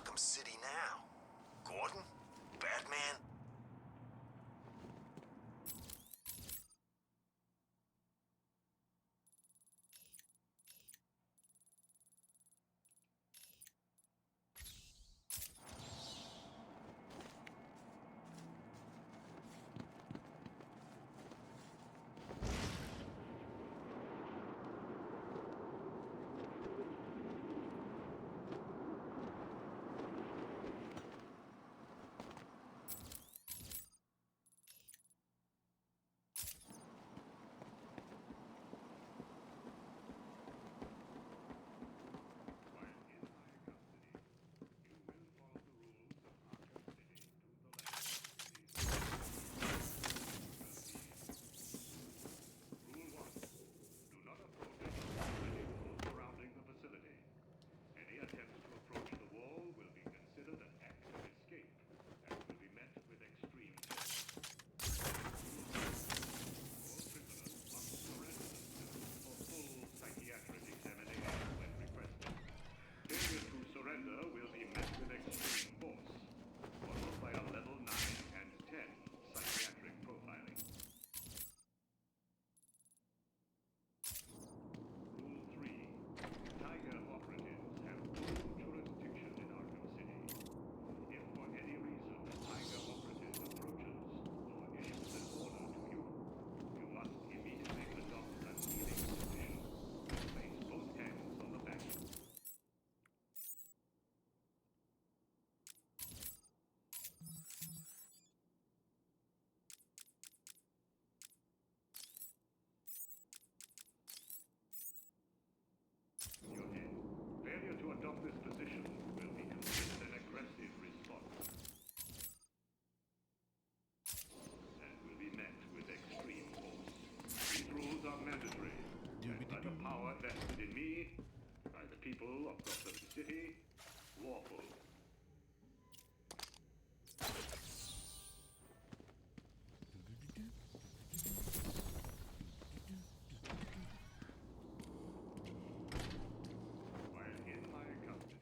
Arkham City now? Gordon? Batman? Any attempts to approach the wall will be considered an act of escape and will be met with extreme penalty. All prisoners must surrender themselves for full psychiatric examination when requested. Failure to surrender will be met with extreme force, followed by a level 9 and 10 psychiatric profiling. Rule 3. Tiger operatives have full jurisdiction in Arkham City. If for any reason a Tiger operative approaches or issues an order to you, you must immediately adopt a kneeling position. Place both hands on the back. Your head. Failure to adopt this position will be considered an aggressive response and will be met with extreme force. These rules are mandatory, and by the power vested in me, by the people of Gotham City, lawful. While in my custody.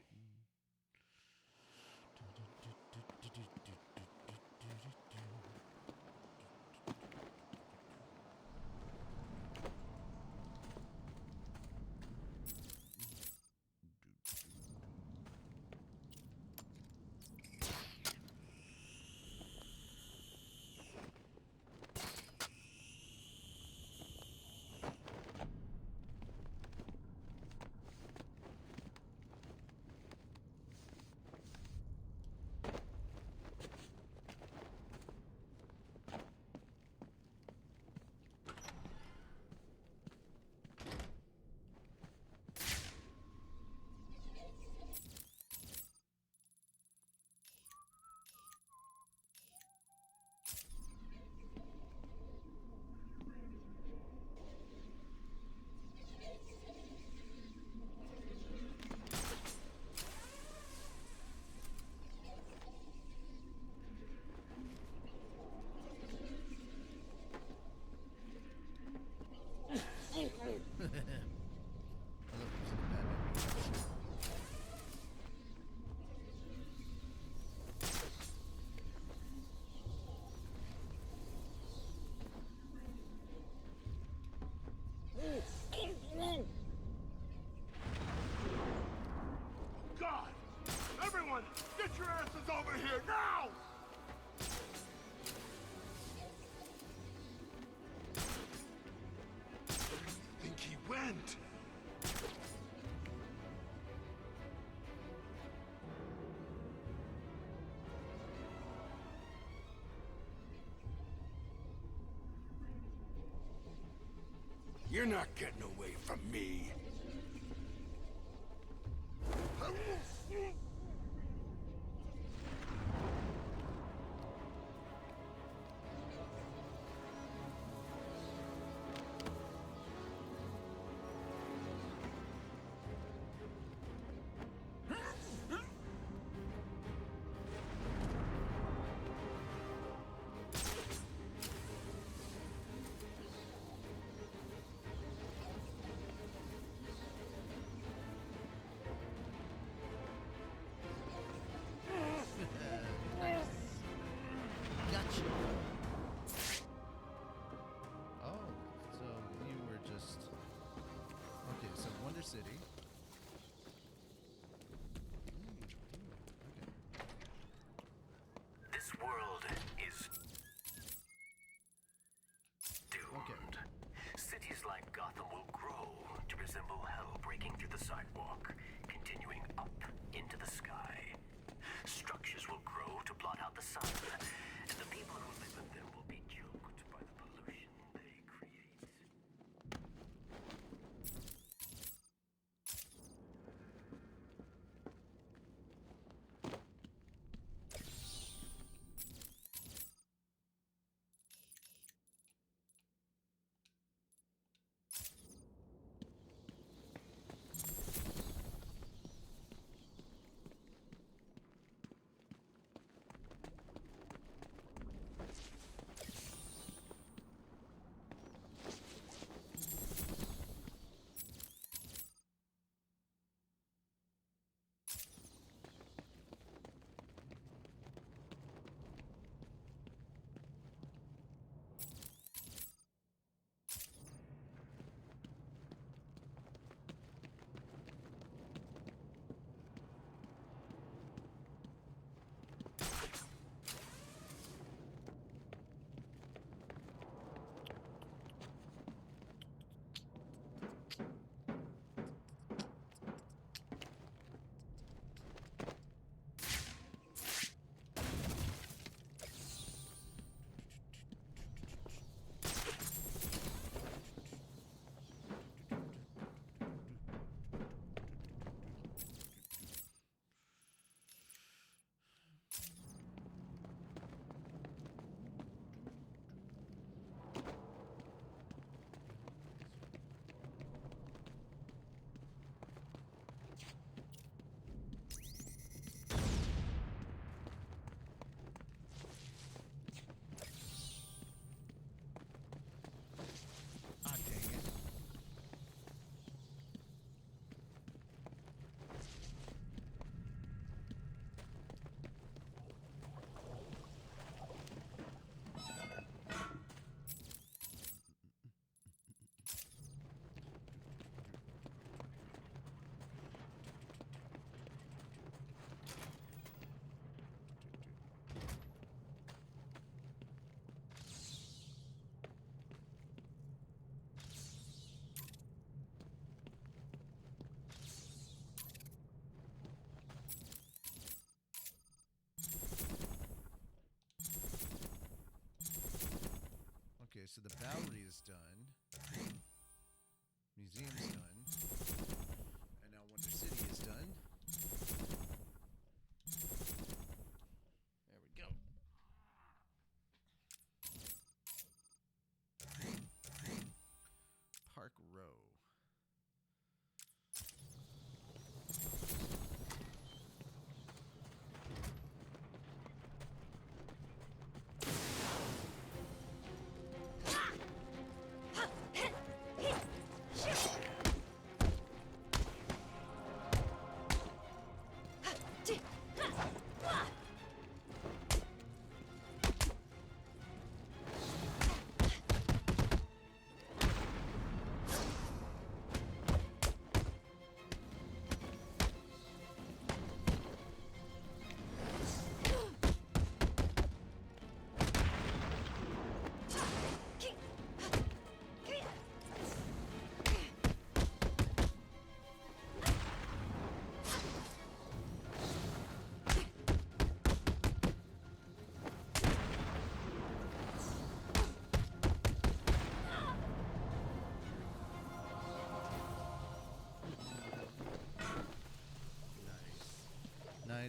God! Everyone, get your asses over here now! I think he went. You're not getting away from me.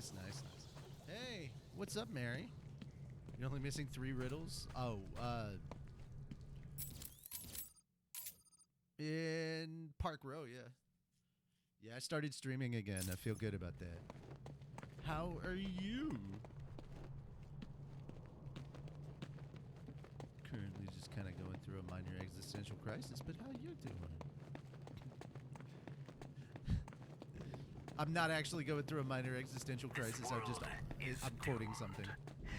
Nice. Hey, what's up, Mary? You're only missing 3 riddles? Oh, in Park Row, yeah. Yeah, I started streaming again. I feel good about that. How are you? Currently just kind of going through a minor existential crisis, but how you doing? I'm not actually going through a minor existential crisis. I'm quoting something.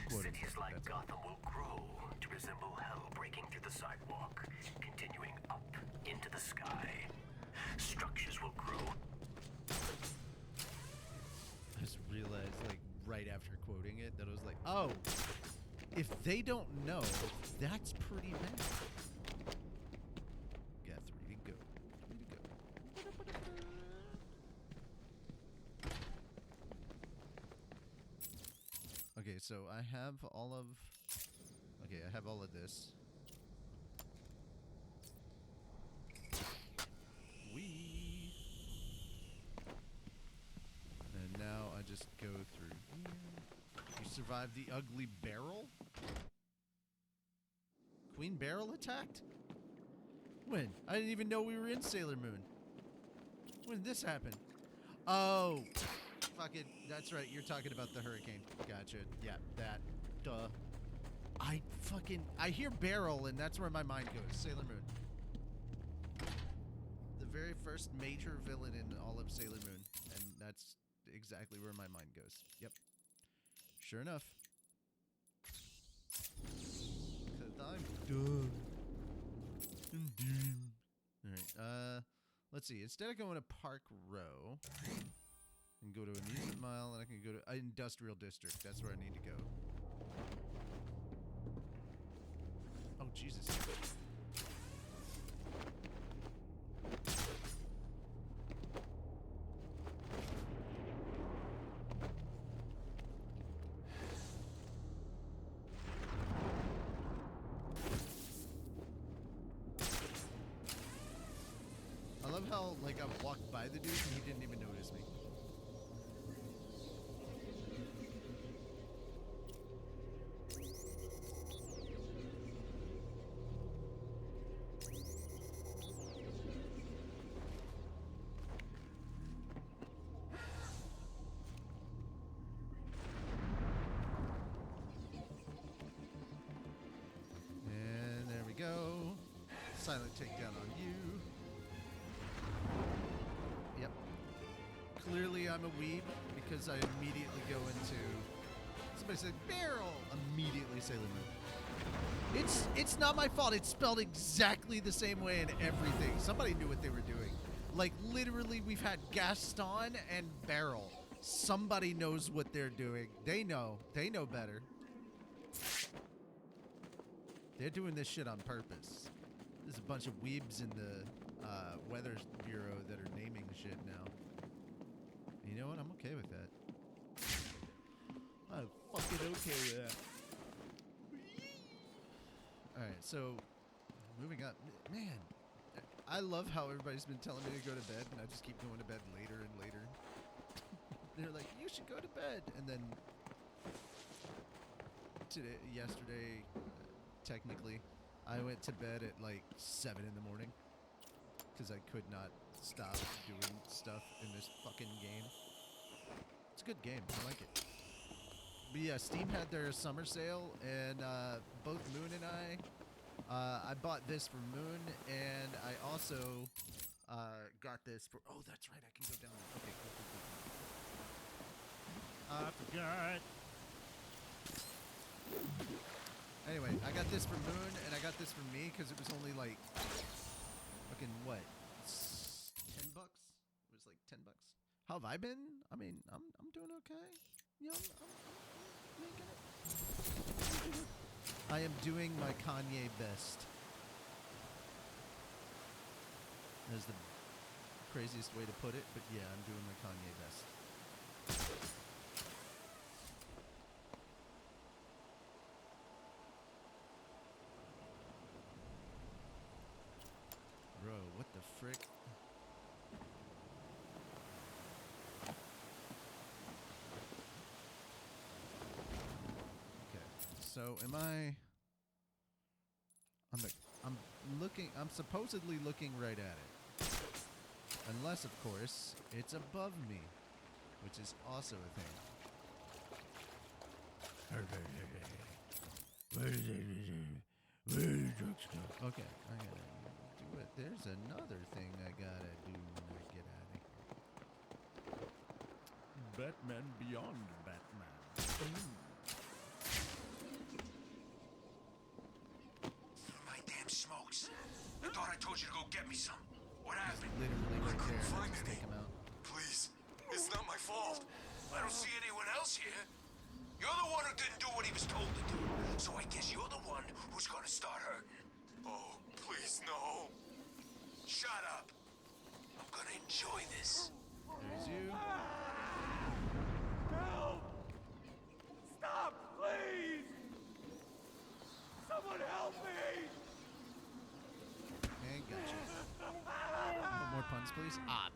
Cities like Gotham will grow to resemble hell breaking through the sidewalk, continuing up into the sky. Structures will grow. I just realized, like, right after quoting it, that I was like, oh, if they don't know, that's pretty bad. Got 3 to go. 3 to go. Okay, so I have all of... Okay, I have all of this. Wee. And now I just go through here. You survived the ugly barrel? Queen Barrel attacked? When? I didn't even know we were in Sailor Moon. When did this happen? Oh, fuck it. That's right. You're talking about the hurricane. Gotcha. Yeah, that. Duh. I hear barrel and that's where my mind goes. Sailor Moon. The very first major villain in all of Sailor Moon. And that's exactly where my mind goes. Yep. Sure enough. Cause I'm done. Alright, let's see. Instead of going to Park Row, I can go to Amusement Mile and I can go to Industrial District. That's where I need to go. Oh, Jesus. I love how, like, I walked by the dude and he didn't even notice me. And there we go. Silent takedown on you. Yep. Clearly I'm a weeb because I immediately go into... Somebody said barrel! Immediately Sailor Moon. It's not my fault. It's spelled exactly the same way in everything. Somebody knew what they were doing. Like, literally, we've had Gaston and Barrel. Somebody knows what they're doing. They know. They know better. They're doing this shit on purpose. There's a bunch of weebs in the Weather Bureau that are naming shit now. You know what? I'm okay with that. I'm fucking okay with that. Alright, so moving up. Man, I love how everybody's been telling me to go to bed, and I just keep going to bed later and later. They're like, you should go to bed. And then yesterday, technically, I went to bed at like 7 in the morning because I could not stop doing stuff in this fucking game. It's a good game. I like it. But yeah, Steam had their summer sale, and both Moon and I bought this for Moon, and I also got this for... Oh, that's right. I can go down there. Okay, cool. I forgot. Anyway, I got this for Moon, and I got this for me because it was only like fucking what, $10? It was like $10. How have I been? I mean, I'm doing okay. You know, I'm making it. I am doing my Kanye best. That's the craziest way to put it, but yeah, I'm doing my Kanye best. Bro, what the frick? So am I on the I'm supposedly looking right at it. Unless of course it's above me, which is also a thing. Okay, I gotta do it. There's another thing I gotta do when I get out of here. Batman Beyond Batman. My damn smokes. I thought I told you to go get me some. What happened? Literally right there. find Just any. take him out. Please, it's not my fault. I don't see anyone else here. You're the one who didn't do what he was told to do. So I guess you're the one who's gonna start hurting. Oh, please, no. Shut up. I'm gonna enjoy this. There's you. Help! Stop, please! Someone help me! And gotcha. No more puns, please. Ah.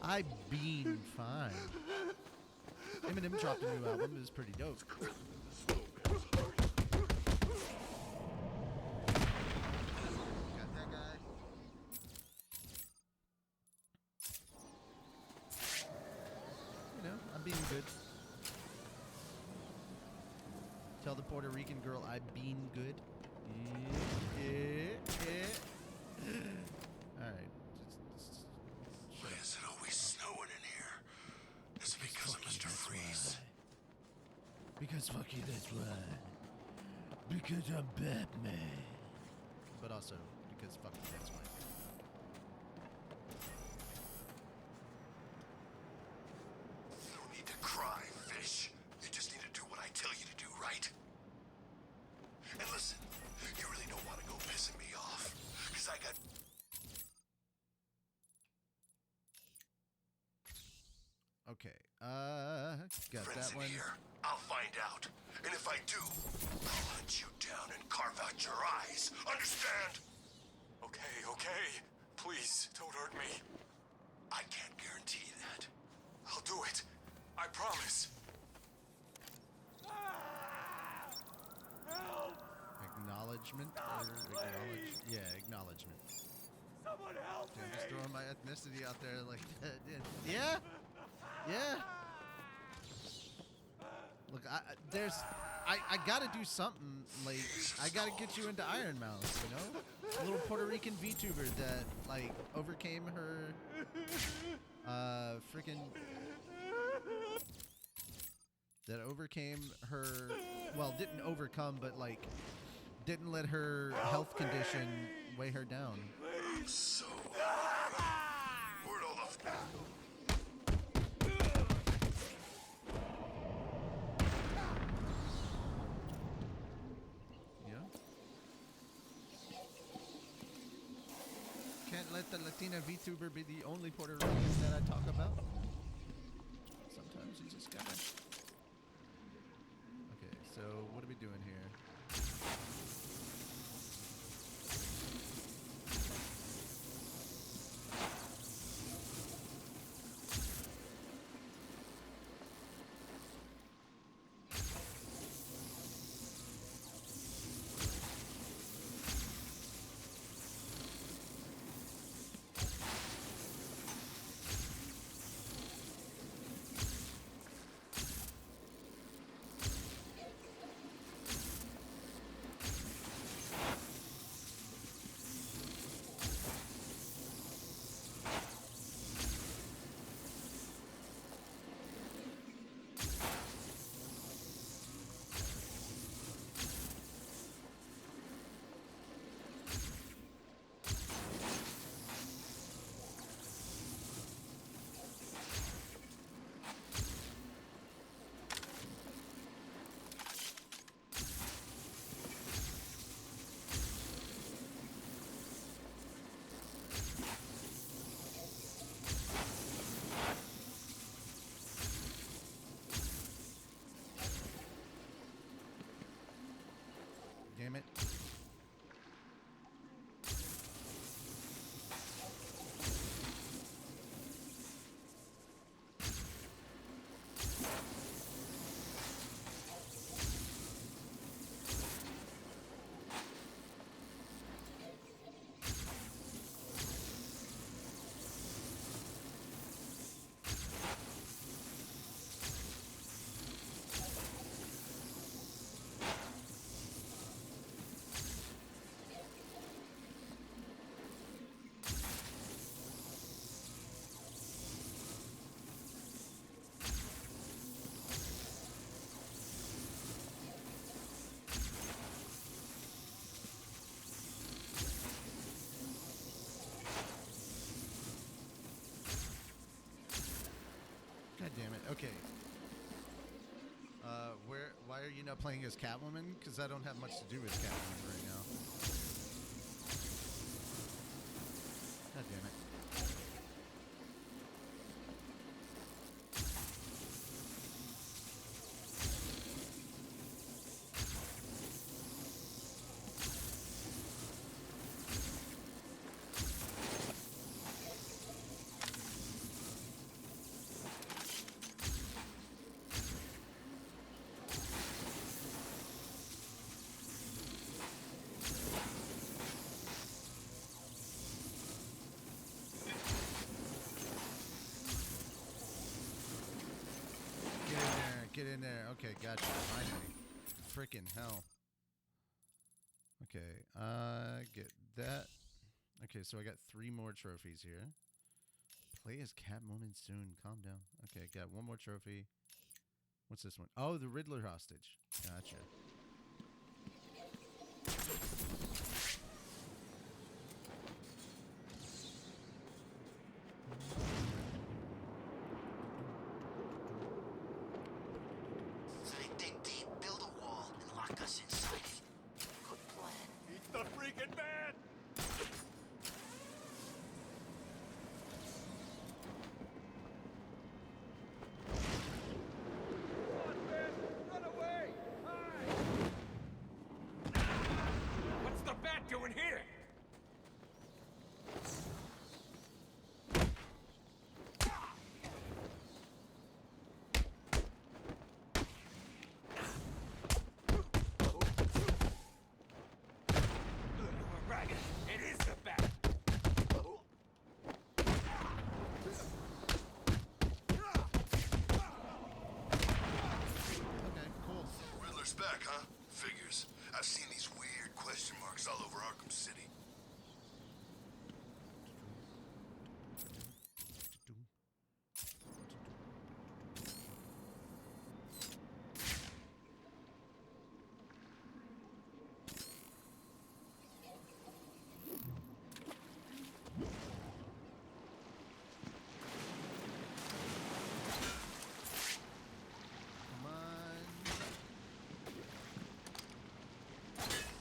I been fine. Eminem dropped a new album. It was pretty dope. Got that guy. You know, I'm being good. Tell the Puerto Rican girl I been good. Alright. Why is it always snowing in here? Is it because of Mr. Freeze? Because fuck you, that's why. Because I'm Batman. But also, because fuck you, that's why. You don't need to cry, fish. You just need to do what I tell you to do, right? And listen, you really don't want to go pissing me off. Because I got... Okay, got friends that in one. here. I'll find out. And if I do, I'll hunt you down and carve out your eyes. Understand? Okay, okay. Please, don't hurt me. I can't guarantee that. I'll do it. I promise. Help! Acknowledgement? Stop, Or acknowledge? please. Yeah, acknowledgement. Someone help Yeah, I'm me! just throwing my ethnicity out there like that. Yeah? Yeah? Look, I gotta do something, like, I gotta get you into Iron Mouse, you know? A little Puerto Rican VTuber that, like, overcame her, well, didn't overcome, but, like, didn't let her health condition weigh her down. I'm so... Where'd all the... Yeah. Can't let the Latina VTuber be the only Puerto Rican that I talk about. Sometimes you just gotta. Okay, so what are we doing here? Okay. Why are you not playing as Catwoman? Because I don't have much to do with Catwoman right now. God damn it. Get in there. Okay, gotcha. Finally. Freaking hell. Okay, get that. Okay, so I got 3 more trophies here. Play as Catwoman soon. Calm down. Okay, got 1 more trophy. What's this one? Oh, the Riddler hostage. Gotcha. So they dig deep, build a wall, and lock us inside it. Good plan. Eat the freaking man! Come on, man! Run away! Hide! What's the bat doing here? Right, it is the bat. Okay, cool. Riddler's back, huh? Figures. I've seen these weird question marks all over Arkham City. Come on.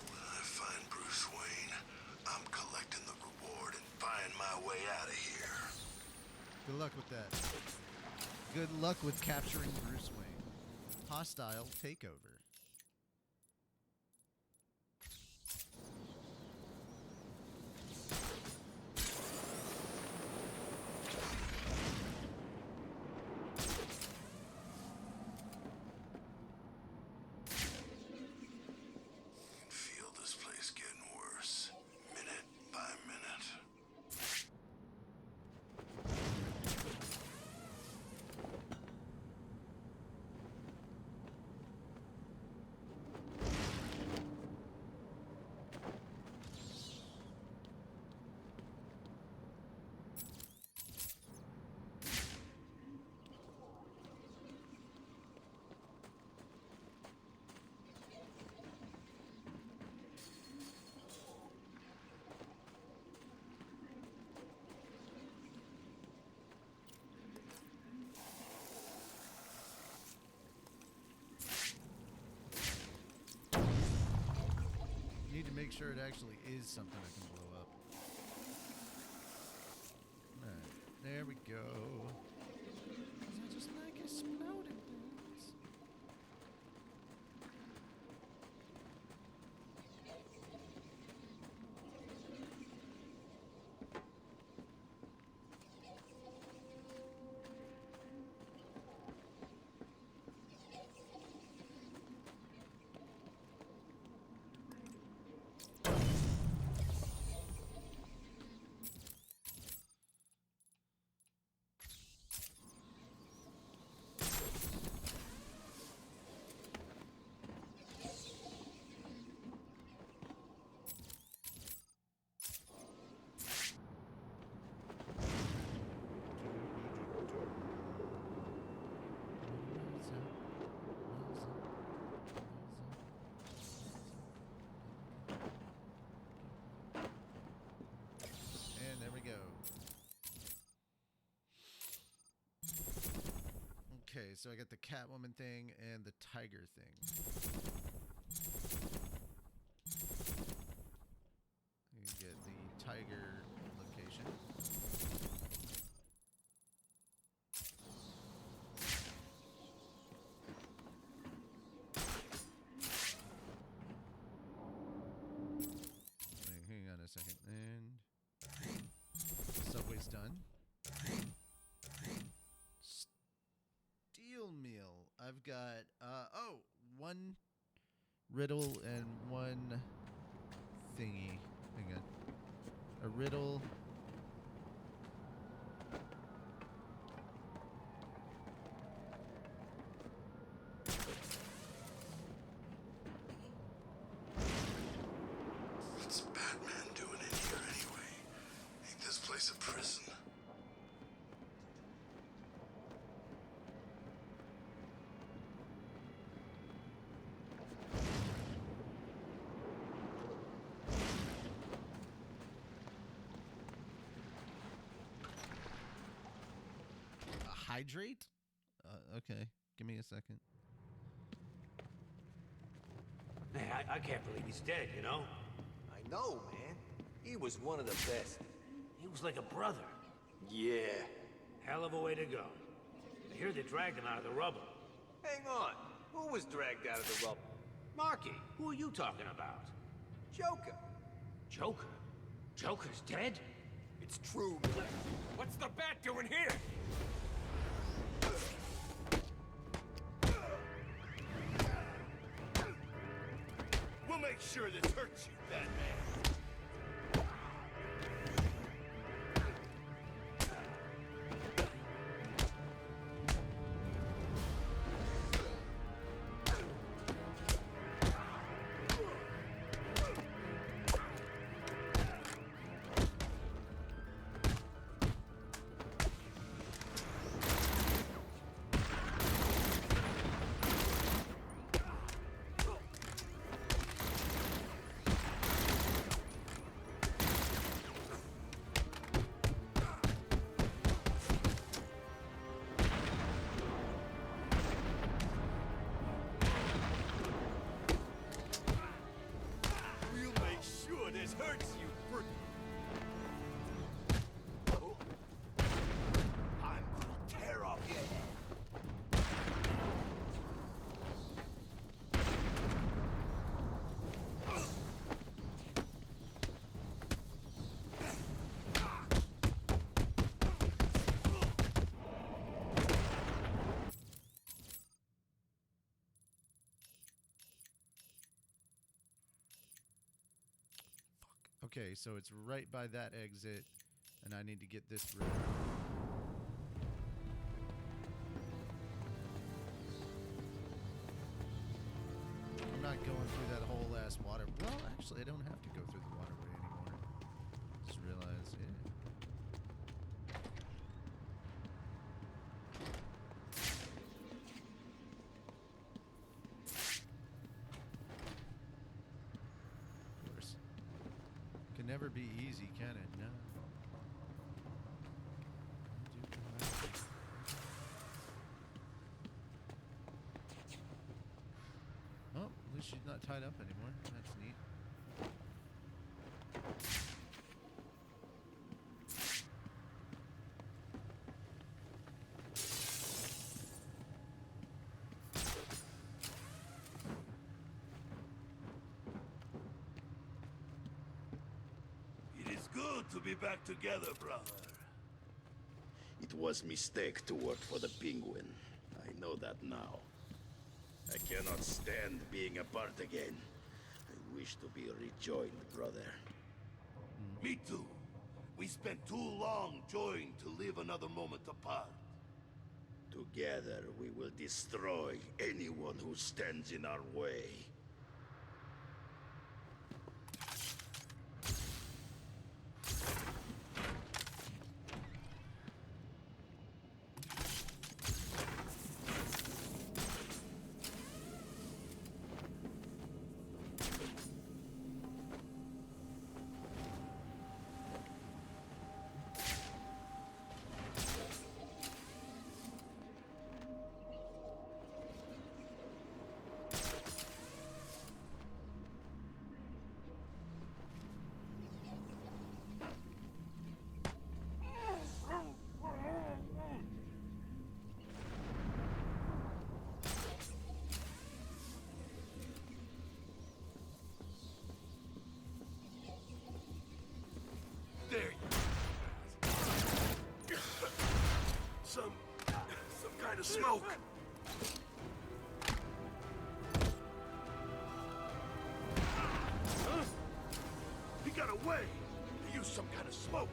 I find Bruce Wayne. I'm collecting the reward and buying my way out of here. Good luck with that. Good luck with capturing Bruce Wayne. Hostile takeover. I can feel this place getting worse, minute by minute. Need to make sure it actually is something I can blow up. Alright, there we go. 'Cause I just like exploding things. Okay, so I got the Catwoman thing and the Tiger thing. You get the Tiger location. Wait, hang on a second. And Subway's done. Steel meal. I've got one riddle and one thingy. Hang on. A riddle. What's Batman doing in here anyway? Ain't this place a prison? Hydrate? Okay. Give me a second. Man, I can't believe he's dead, you know? I know, man. He was one of the best. He was like a brother. Yeah. Hell of a way to go. I hear they dragged him out of the rubble. Hang on. Who was dragged out of the rubble? Marky, who are you talking about? Joker. Joker? Joker's dead? It's true, man. What's the bat doing here? We'll make sure this hurts you, Batman. We'll make sure this hurts you for... I'm gonna tear off your head. Okay, so it's right by that exit, and I need to get this riddle. I'm not going through that whole ass water. Well, actually, I don't have to go through the waterway anymore. Just realized, yeah. Of course. Can never be easy, can it? No. Oh, at least she's not tied up anymore. That's neat. It is good to be back together, brother. It was mistake to work for the Penguin. I know that now. I cannot stand being apart again. I wish to be rejoined, brother. Me too. We spent too long joined to live another moment apart. Together we will destroy anyone who stands in our way. some kind of smoke. Huh? He got away. He used some kind of smoke.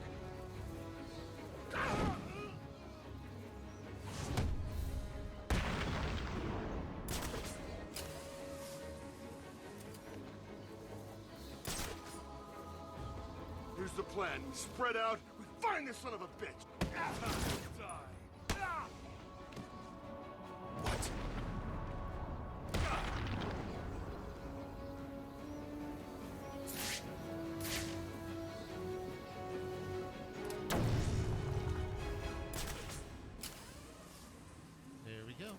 Here's the plan. We spread out. We find this son of a bitch. What? There we go.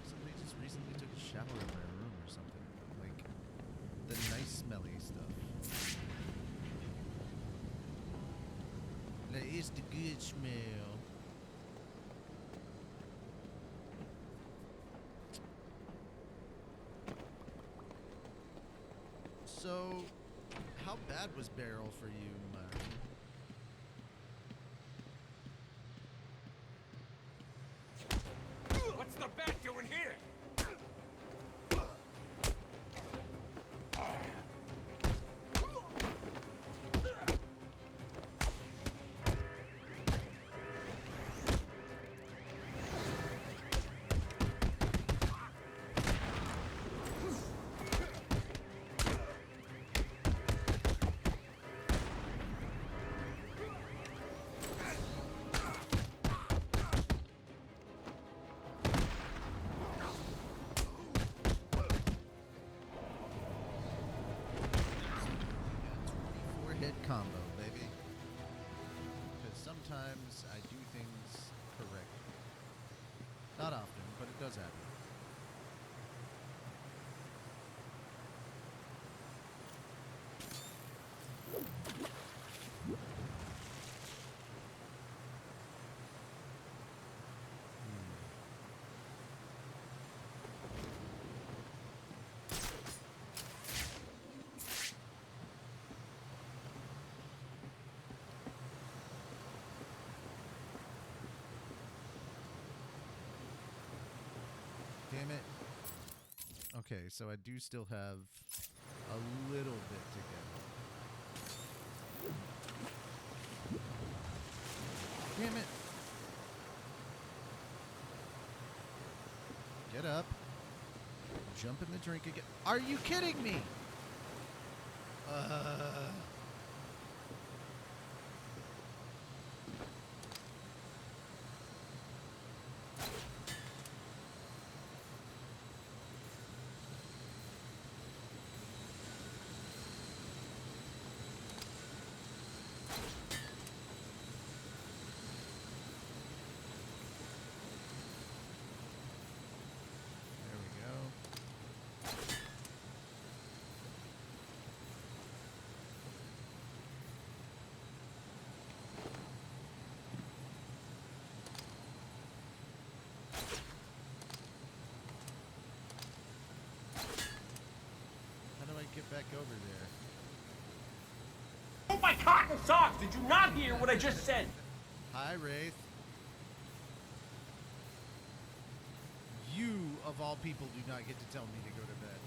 Somebody just recently took a shower in my room or something. Like, the nice smelly stuff. That is the good smell. So, how bad was Barrel for you, Myron? What's the bat doing here? Hit combo, baby. Because sometimes I do things correctly. Not often, but it does happen. Damn it. Okay, so I do still have a little bit to go. Damn it. Get up. Jump in the drink again. Are you kidding me? There we go. How do I get back over there? Oh my cotton socks! Did you not hear what I just said? Hi, Wraith. You, of all people, do not get to tell me to go to bed.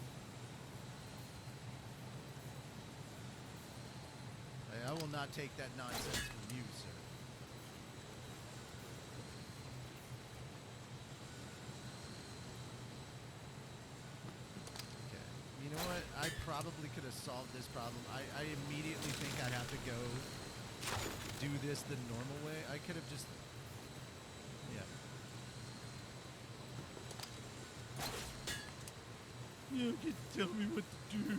I will not take that nonsense from you, sir. Okay. You know what? I probably could have solved this problem. I immediately think I have to go do this the normal way. I could have just... Yeah. You can tell me what to do.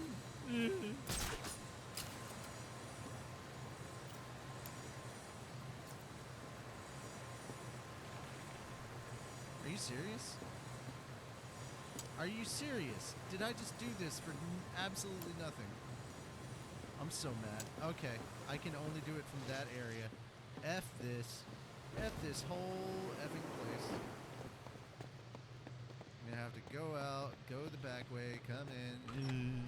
Are you serious? Are you serious? Did I just do this for absolutely nothing? I'm so mad. Okay, I can only do it from that area. F this. F this whole effing place. I'm gonna have to go out, go the back way, come in.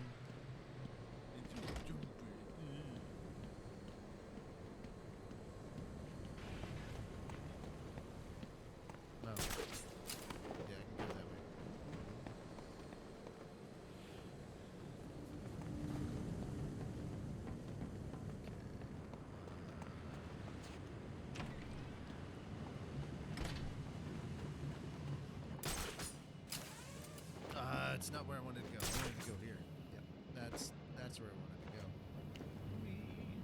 not where I wanted to go. I wanted to go here. Yep, that's where I wanted to go. Whee.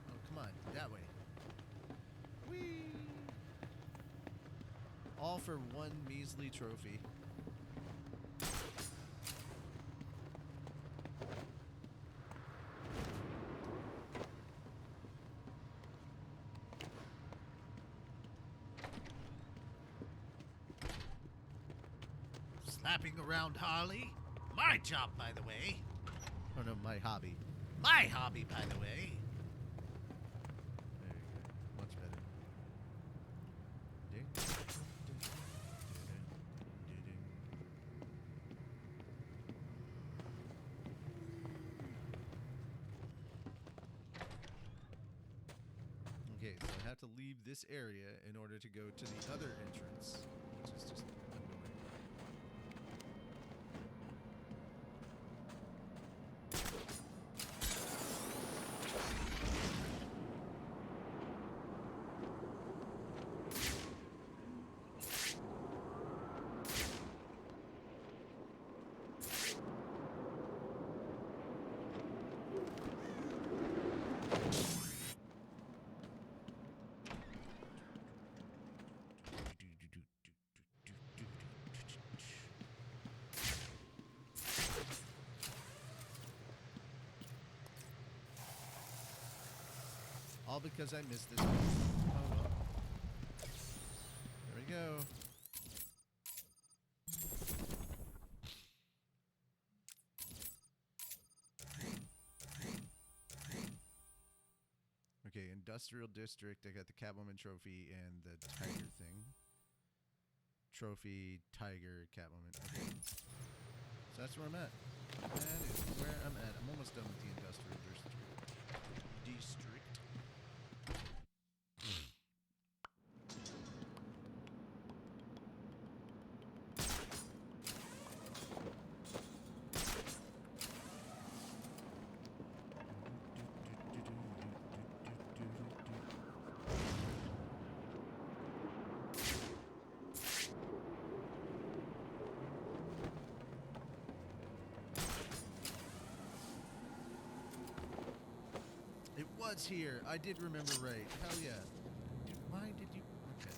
Oh, come on, that way. Whee! All for one measly trophy. Slapping around Harley? My job, by the way. Oh no, my hobby. My hobby, by the way. There you go. Much better. Okay, so I have to leave this area in order to go to the other entrance, which is just annoying. All because I missed this one. Oh well. There we go. Okay, Industrial District. I got the Catwoman trophy and the Tiger thing. Trophy, Tiger, Catwoman. Okay. So that's where I'm at. That is where I'm at. I'm almost done with the Industrial District. It was here. I did remember right. Hell yeah. Dude, why did you... Okay.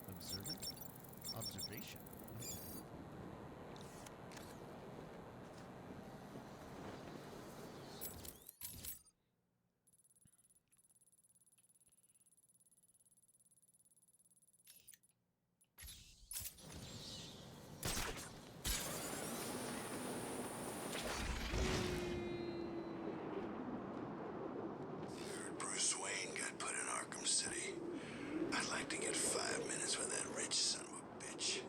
Observant? Observation. Okay. Bruce Wayne got put in Arkham City. I'd like to get 5 minutes with that rich son of a bitch.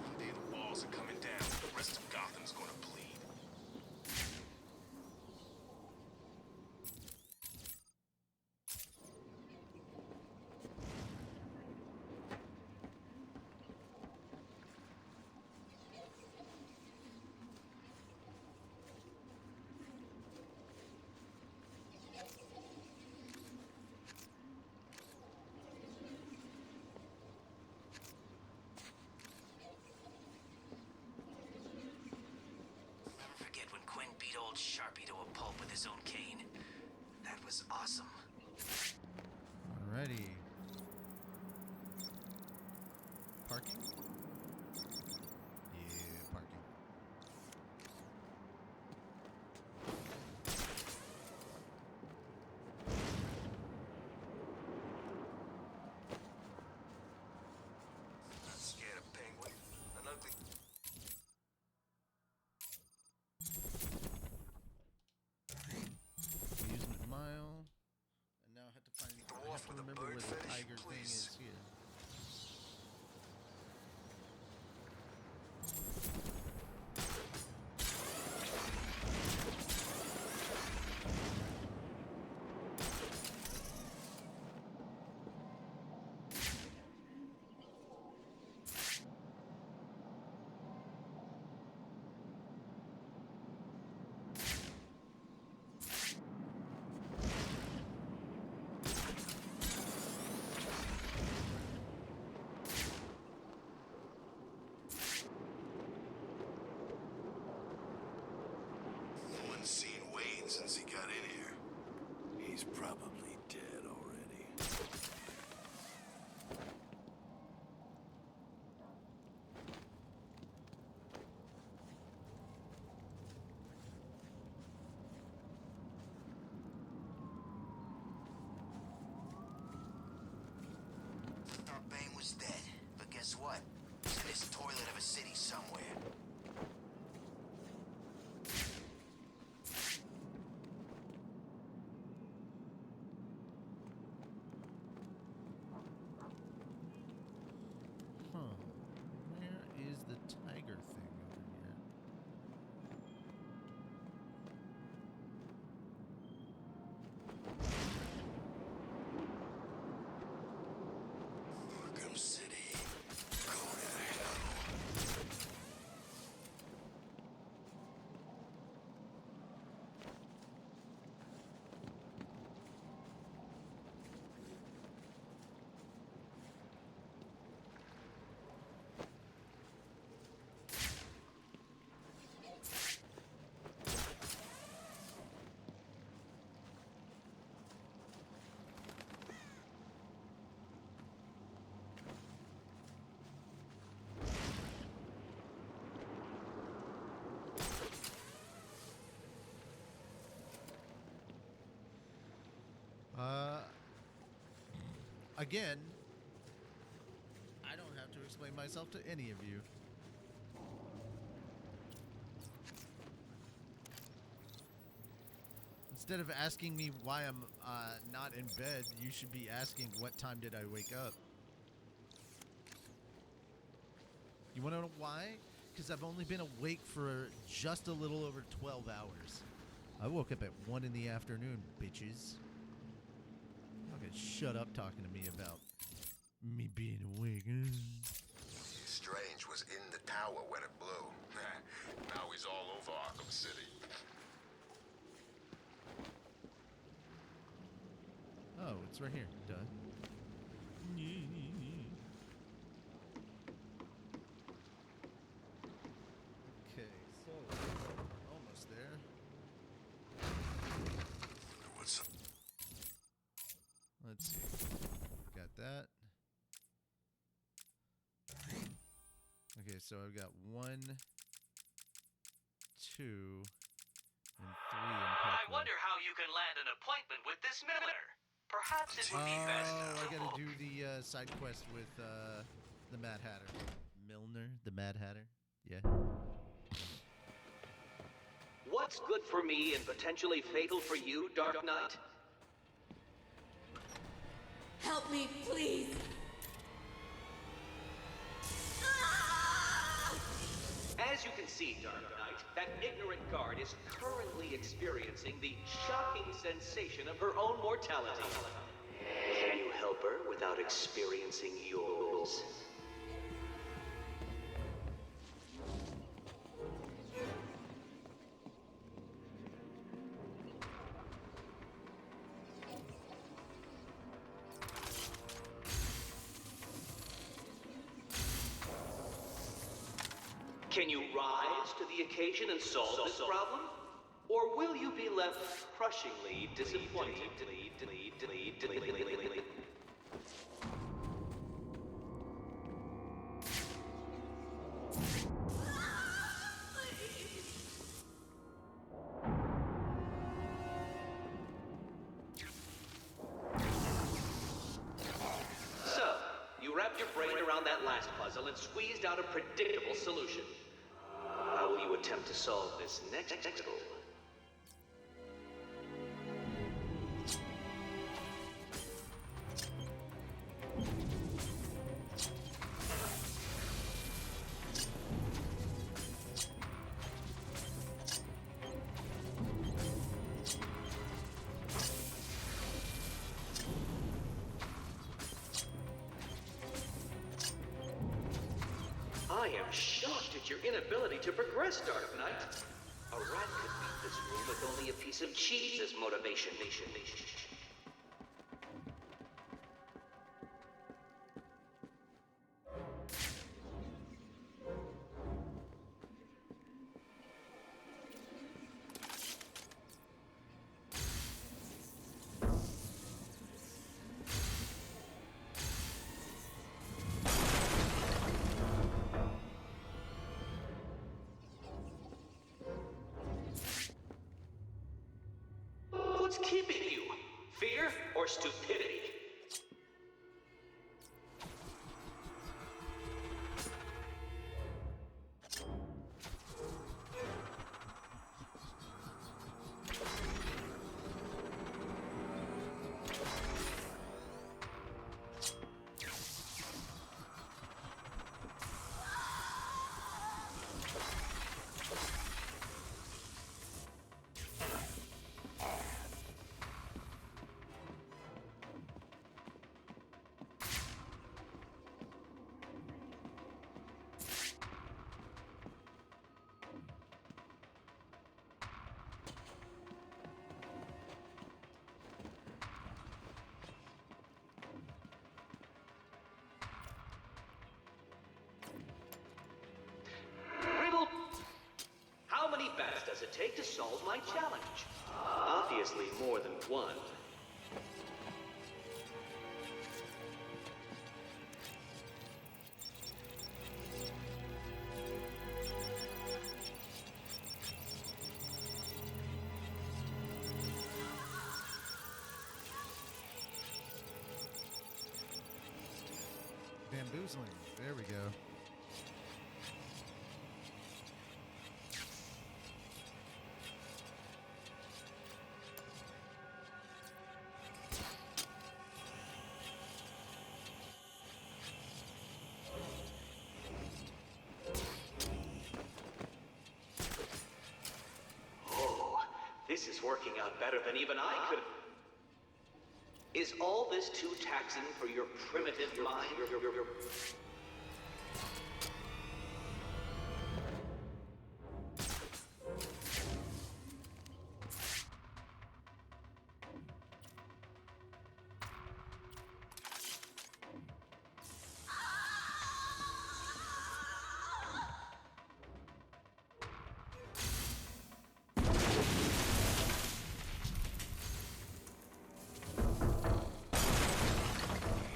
One day the walls are coming down. The rest of Gotham's gonna bleed. Never forget when Quinn beat old Sharpie to a pulp with his own cane. That was awesome. Alrighty. Parking? Yeah, parking. Not scared of Penguin. An ugly. Amusement mile. And now I have to find... The I wharf have to with a remember bird where the fetish, tiger thing please. is here. haven't seen Wayne since he got in here. He's probably dead already. Bane was dead, but guess what? He's in this toilet of a city somewhere. Huh. Where is the tiger thing over here? Arkham City. Go to hell. Again, I don't have to explain myself to any of you. Instead of asking me why I'm not in bed, you should be asking what time did I wake up. You want to know why? Because I've only been awake for just a little over 12 hours. I woke up at 1 in the afternoon, bitches. Okay, shut up talking to me about me being awake. Strange was in the tower when it blew. Now he's all over Arkham City. Oh, it's right here. Duh. Okay, so almost there. What's up? Let's see. Got that. Okay, so I've got 1, 2, and 3 in I Parkland. wonder how you can land an appointment with this Miller. Perhaps it would be best. Oh, I gotta do the side quest with the Mad Hatter. Milner, the Mad Hatter. Yeah. What's good for me and potentially fatal for you, Dark Knight? Help me, please! As you can see, Dark Knight, that ignorant guard is currently experiencing the shocking sensation of her own mortality. Can you help her without experiencing yours? Can you rise to the occasion and solve this problem? Or will you be left crushingly disappointed? So, you wrapped your brain around that last puzzle and squeezed out a predictable solution. How will you attempt to solve this next puzzle? I am shocked at your inability to progress, Dark Knight. A rat could beat this room with only a piece of cheese as motivation. What's keeping you? Fear or stupidity? Riddle, how many bats does it take to solve my challenge? Obviously more than one. Bamboozling. There we go. Oh, this is working out better than even I could. Is all this too taxing for your primitive mind?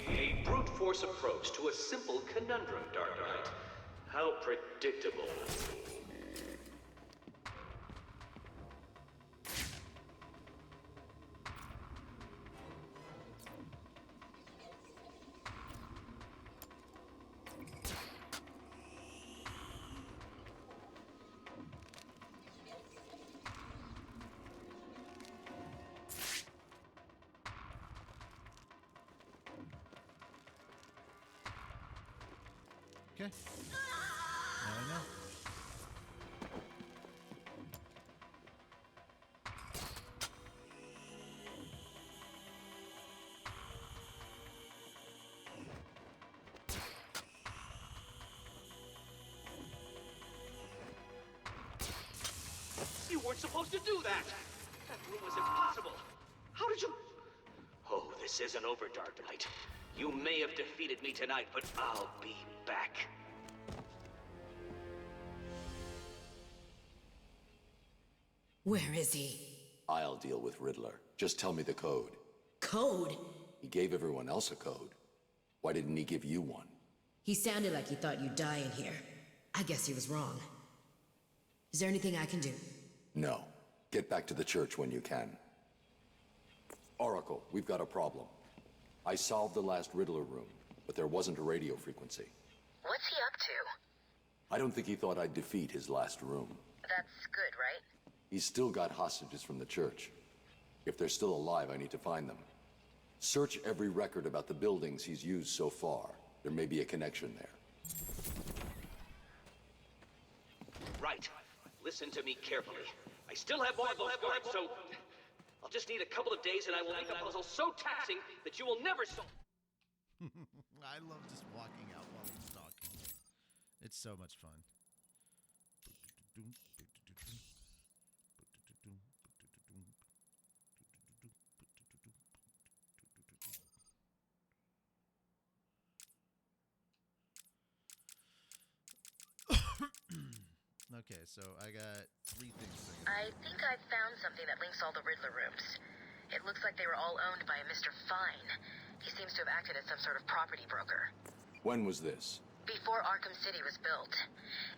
A brute force approach to a simple conundrum, Dark Knight. How predictable. Okay. Now I know. You weren't supposed to do that! That room was impossible! How did you... Oh, this isn't over, Dark Knight. You may have defeated me tonight, but I'll be back. Where is he? I'll deal with Riddler. Just tell me the code. Code? He gave everyone else a code. Why didn't he give you one? He sounded like he thought you'd die in here. I guess he was wrong. Is there anything I can do? No. Get back to the church when you can. Oracle, we've got a problem. I solved the last Riddler room, but there wasn't a radio frequency. What's he up to? I don't think he thought I'd defeat his last room. That's good, right? He's still got hostages from the church. If they're still alive, I need to find them. Search every record about the buildings he's used so far. There may be a connection there. Right. Listen to me carefully. I still have more of those guards, so... I'll just need a couple of days and I will make the puzzle so taxing that you will never solve... I love just walking out while he's talking. It's so much fun. Okay, so I got 3 things. I think I found something that links all the Riddler rooms. It looks like they were all owned by a Mr. Fine. He seems to have acted as some sort of property broker. When was this? Before Arkham City was built.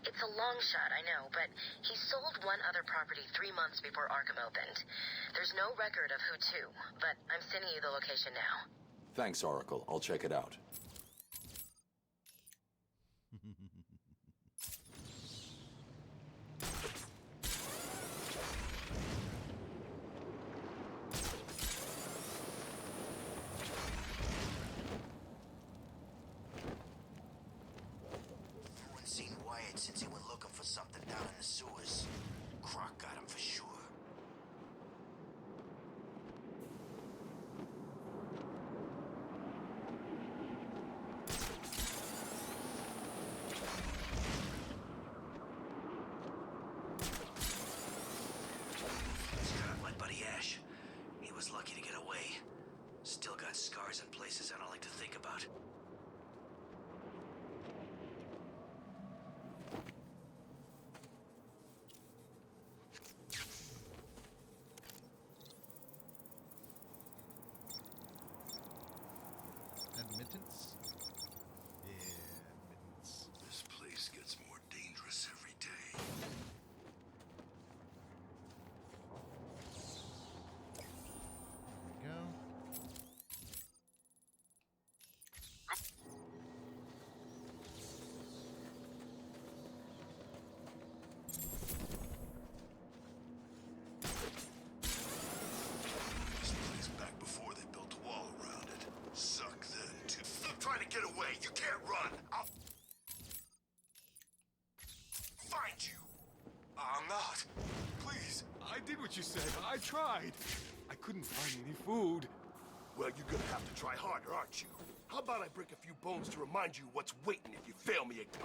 It's a long shot, I know, but he sold one other property 3 months before Arkham opened. There's no record of who to, but I'm sending you the location now. Thanks, Oracle. I'll check it out. Seen Wyatt since he went looking for something down in the sewers. Croc got him for sure. It's kind of like Buddy Ash. He was lucky to get away. Still got scars in places I don't like to think about. Admittance? Yeah, admittance. This place gets more dangerous every day. There we go. This place back before they built a wall around it. Suck then, too. Stop trying to get away. You can't run. I'll find you. I'm not. Please, I did what you said. I tried. I couldn't find any food. Well, you're gonna have to try harder, aren't you? How about I break a few bones to remind you what's waiting if you fail me again?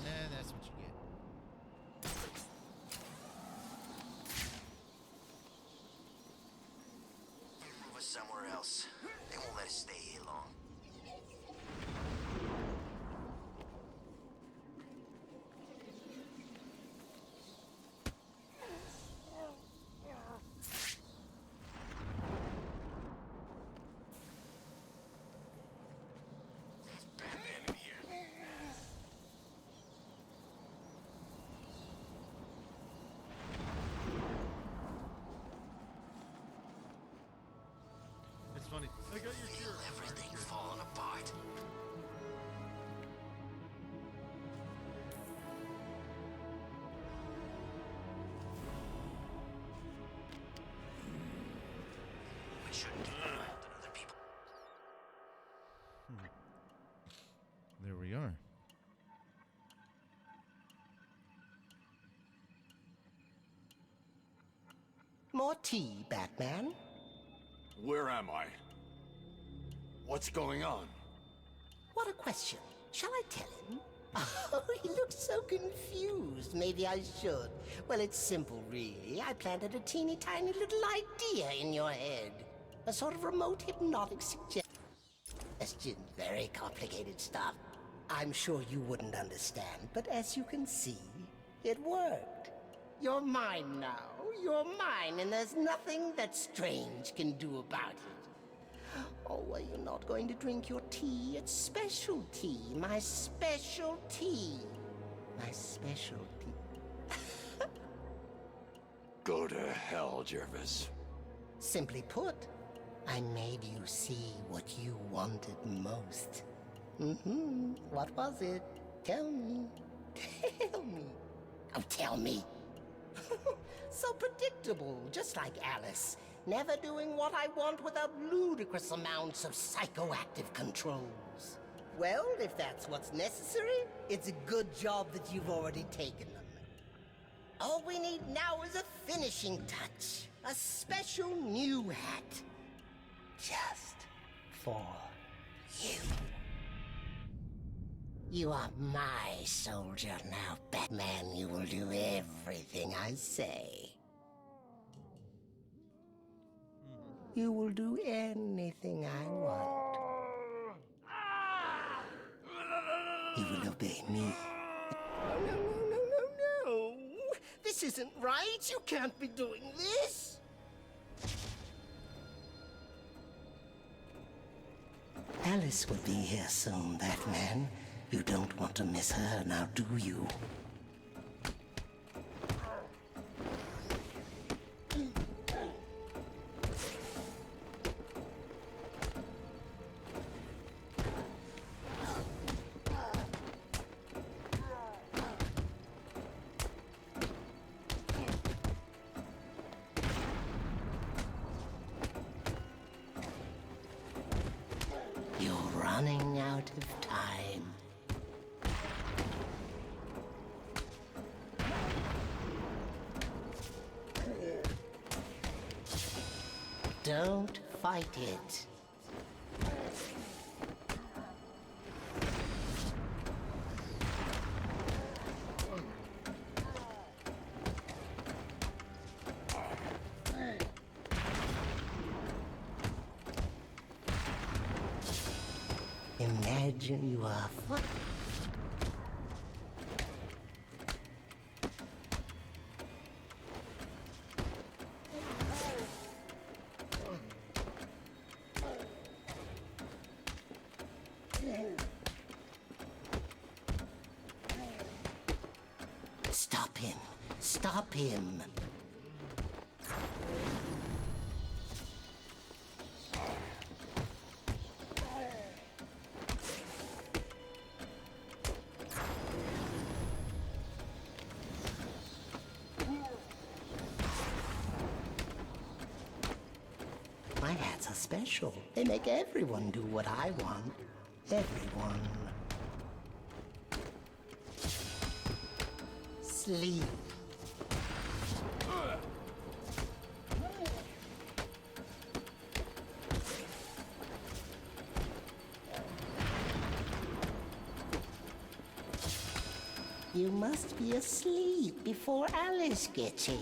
Nah, that's what you get. Move us somewhere else. They won't let us stay here long. Batman in here. It's funny. I got your Feel shirt. everything falling apart. We shouldn't get involved in other people. There we are. More tea, Batman? Where am I? What's going on? What a question. Shall I tell him? Oh, he looks so confused. Maybe I should. Well, it's simple, really. I planted a teeny tiny little idea in your head. A sort of remote hypnotic suggestion. Very complicated stuff. I'm sure you wouldn't understand, but as you can see, it worked. You're mine now. You're mine, and there's nothing that Strange can do about it. Oh, are you not going to drink your tea? It's special tea. My special tea. My special tea. Go to hell, Jervis. Simply put, I made you see what you wanted most. What was it? Tell me. Tell me. Oh, tell me. So predictable, just like Alice. Never doing what I want without ludicrous amounts of psychoactive controls. Well, if that's what's necessary, it's a good job that you've already taken them. All we need now is a finishing touch. A special new hat. Just for you. You are my soldier now, Batman. You will do everything I say. You will do anything I want. You will obey me. No. This isn't right. You can't be doing this. Alice will be here soon, Batman. You don't want to miss her, now do you? You're running out of time. Don't fight it. Imagine you are Stop him. Stop him. My hats are special. They make everyone do what I want. Everyone. Sleep. You must be asleep before Alice gets here.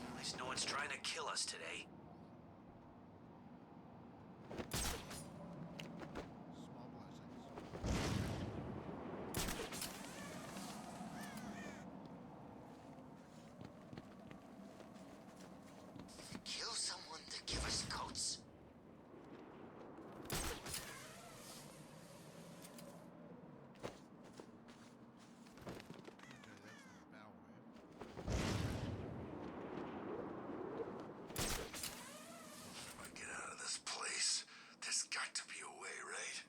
At least no one's trying to kill us today. Kill someone to give us coats. If I get out of this place, there's got to be a way, right?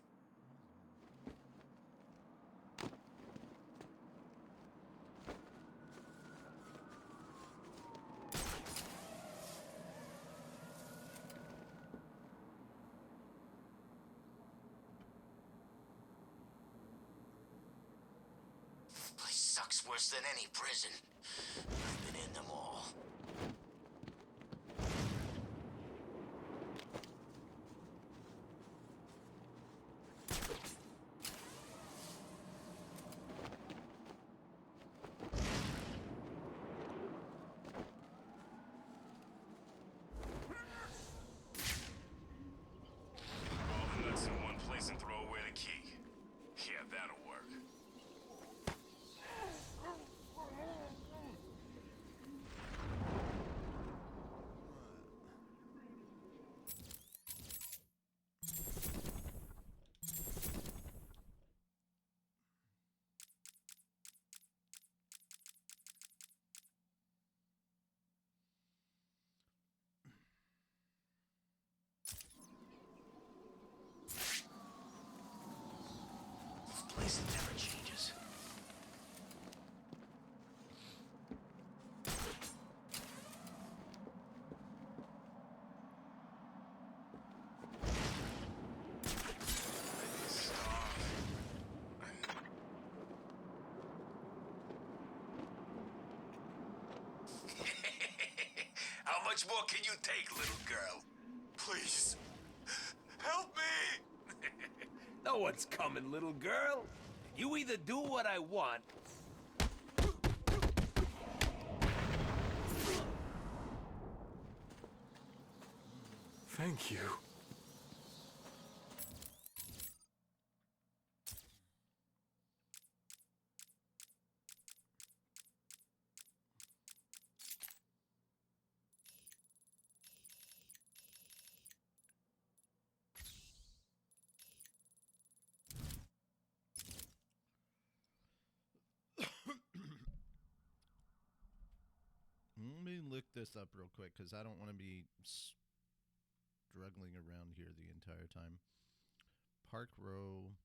This place sucks worse than any prison. I've been in them all. All the nuts in one place and throw away the key. Yeah, that'll work. more can you take, little girl? Please, help me! No one's coming, little girl. You either do what I want. Thank you. Let me look this up real quick because I don't want to be struggling around here the entire time. Park Row.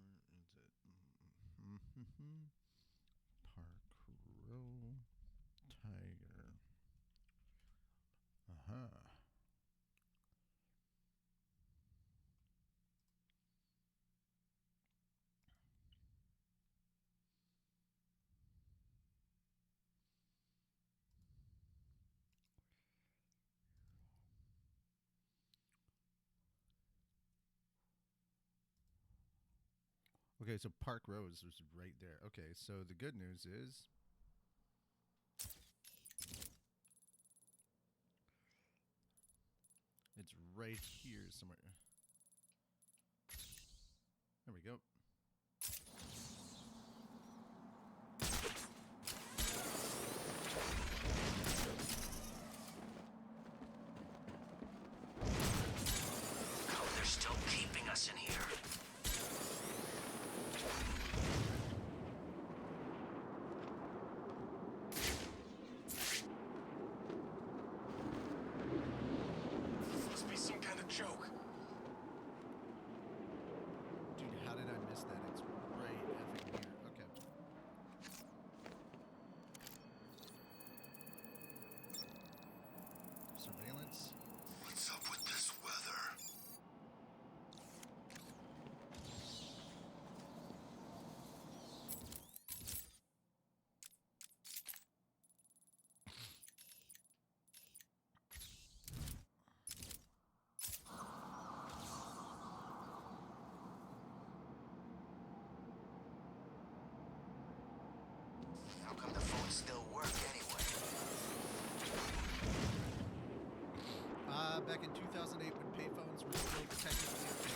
Where is it? Park Row Tiger. Okay, so Park Rose was right there. Okay, so the good news is it's right here somewhere. There we go. Oh, they're still keeping us in here. Joke. Dude, how did I miss that? It's right effing here. Okay. Surveillance. What's up with this weather? How come the phones still work anyway? Back in 2008 when payphones were still technically a thing.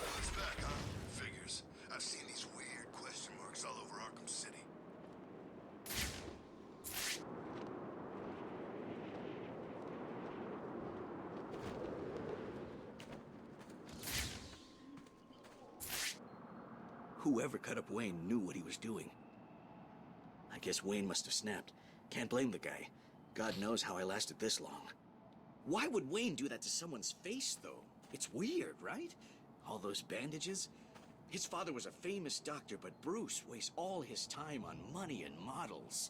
Riddler's back, huh? Figures. I've seen these weird question marks all over Arkham City. Whoever cut up Wayne knew what he was doing. I guess Wayne must have snapped. Can't blame the guy. God knows how I lasted this long. Why would Wayne do that to someone's face, though? It's weird, right? All those bandages. His father was a famous doctor, but Bruce wastes all his time on money and models.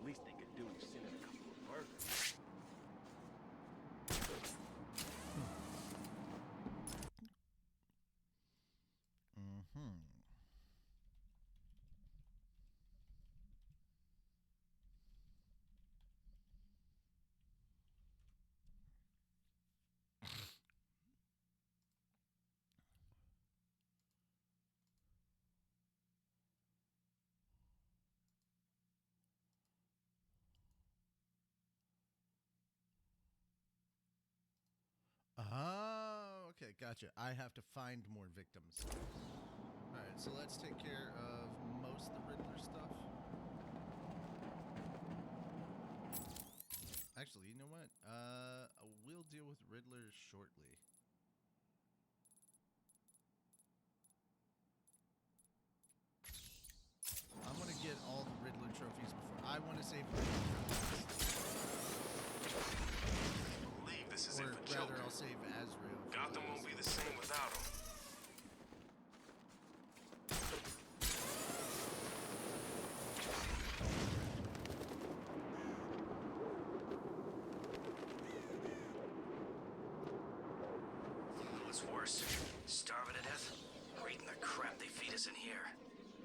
Least they could do is send in a couple of burgers. Oh, okay, gotcha. I have to find more victims. Alright, so let's take care of most of the Riddler stuff. Actually, you know what? We'll deal with Riddler shortly. I'm gonna get all the Riddler trophies before. I want to save Riddler I believe this is or it for rather, Joker. I'll save Azrael. for Gotham last. won't be the same without him. What's worse? Starving to death? Or eating the crap they feed us in here?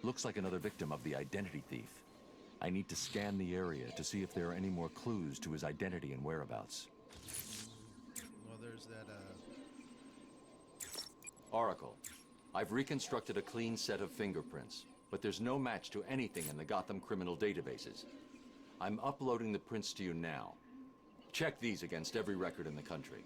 Looks like another victim of the identity thief. I need to scan the area to see if there are any more clues to his identity and whereabouts. Well, there's that, Oracle, I've reconstructed a clean set of fingerprints, but there's no match to anything in the Gotham criminal databases. I'm uploading the prints to you now. Check these against every record in the country.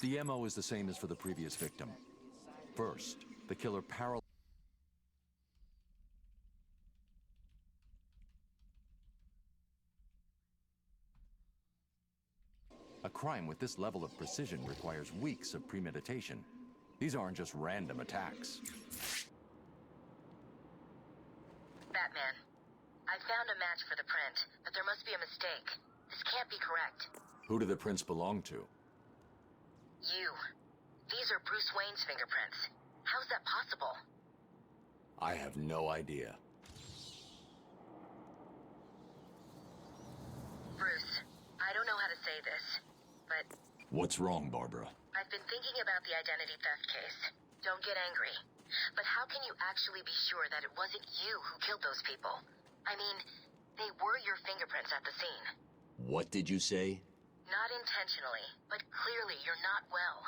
The MO is the same as for the previous victim. First, the killer A crime with this level of precision requires weeks of premeditation. These aren't just random attacks. Batman, I found a match for the print, but there must be a mistake. This can't be correct. Who do the prints belong to? You. These are Bruce Wayne's fingerprints. How's that possible? I have no idea. Bruce, I don't know how to say this, but What's wrong, Barbara? I've been thinking about the identity theft case. Don't get angry. But how can you actually be sure that it wasn't you who killed those people? I mean, they were your fingerprints at the scene. What did you say? Not intentionally, but clearly you're not well.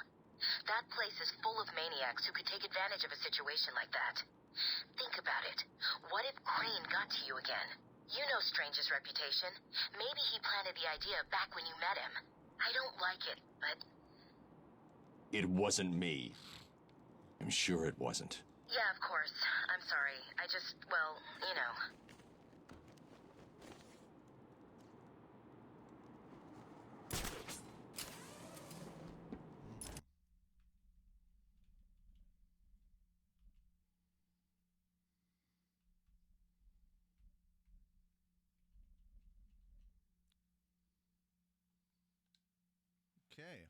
That place is full of maniacs who could take advantage of a situation like that. Think about it. What if Crane got to you again? You know Strange's reputation. Maybe he planted the idea back when you met him. I don't like it, but... It wasn't me. I'm sure it wasn't. Yeah, of course. I'm sorry. I just, well, you know... Okay.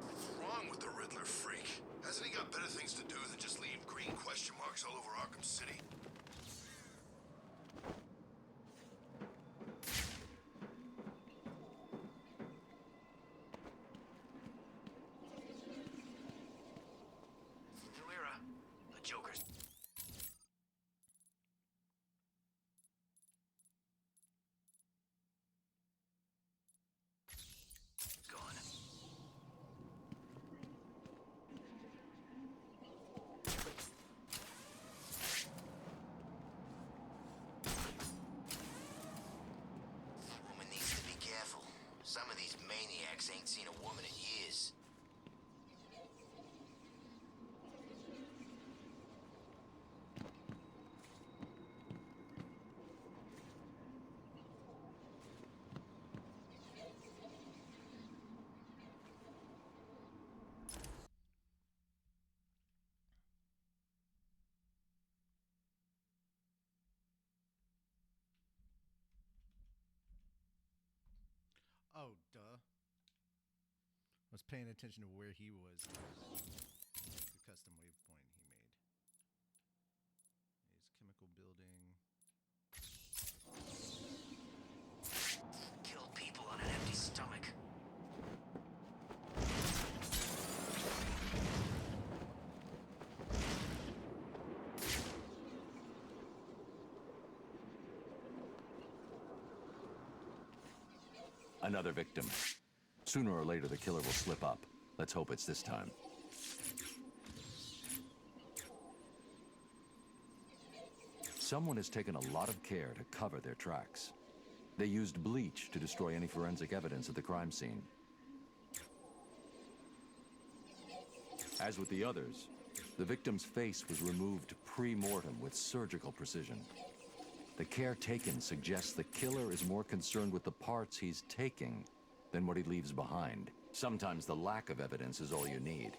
What's wrong with the Riddler freak? Hasn't he got better things to do than just leave green question marks all over Arkham City? Delira, the Joker's... gone. Woman needs to be careful. Some of these maniacs ain't seen a woman in years. Oh, duh. I was paying attention to where he was. The custom waypoint he made. His chemical building. Kill people on an empty stomach. Another victim. Sooner or later, the killer will slip up. Let's hope it's this time. Someone has taken a lot of care to cover their tracks. They used bleach to destroy any forensic evidence at the crime scene. As with the others, the victim's face was removed pre-mortem with surgical precision. The care taken suggests the killer is more concerned with the parts he's taking than what he leaves behind. Sometimes the lack of evidence is all you need.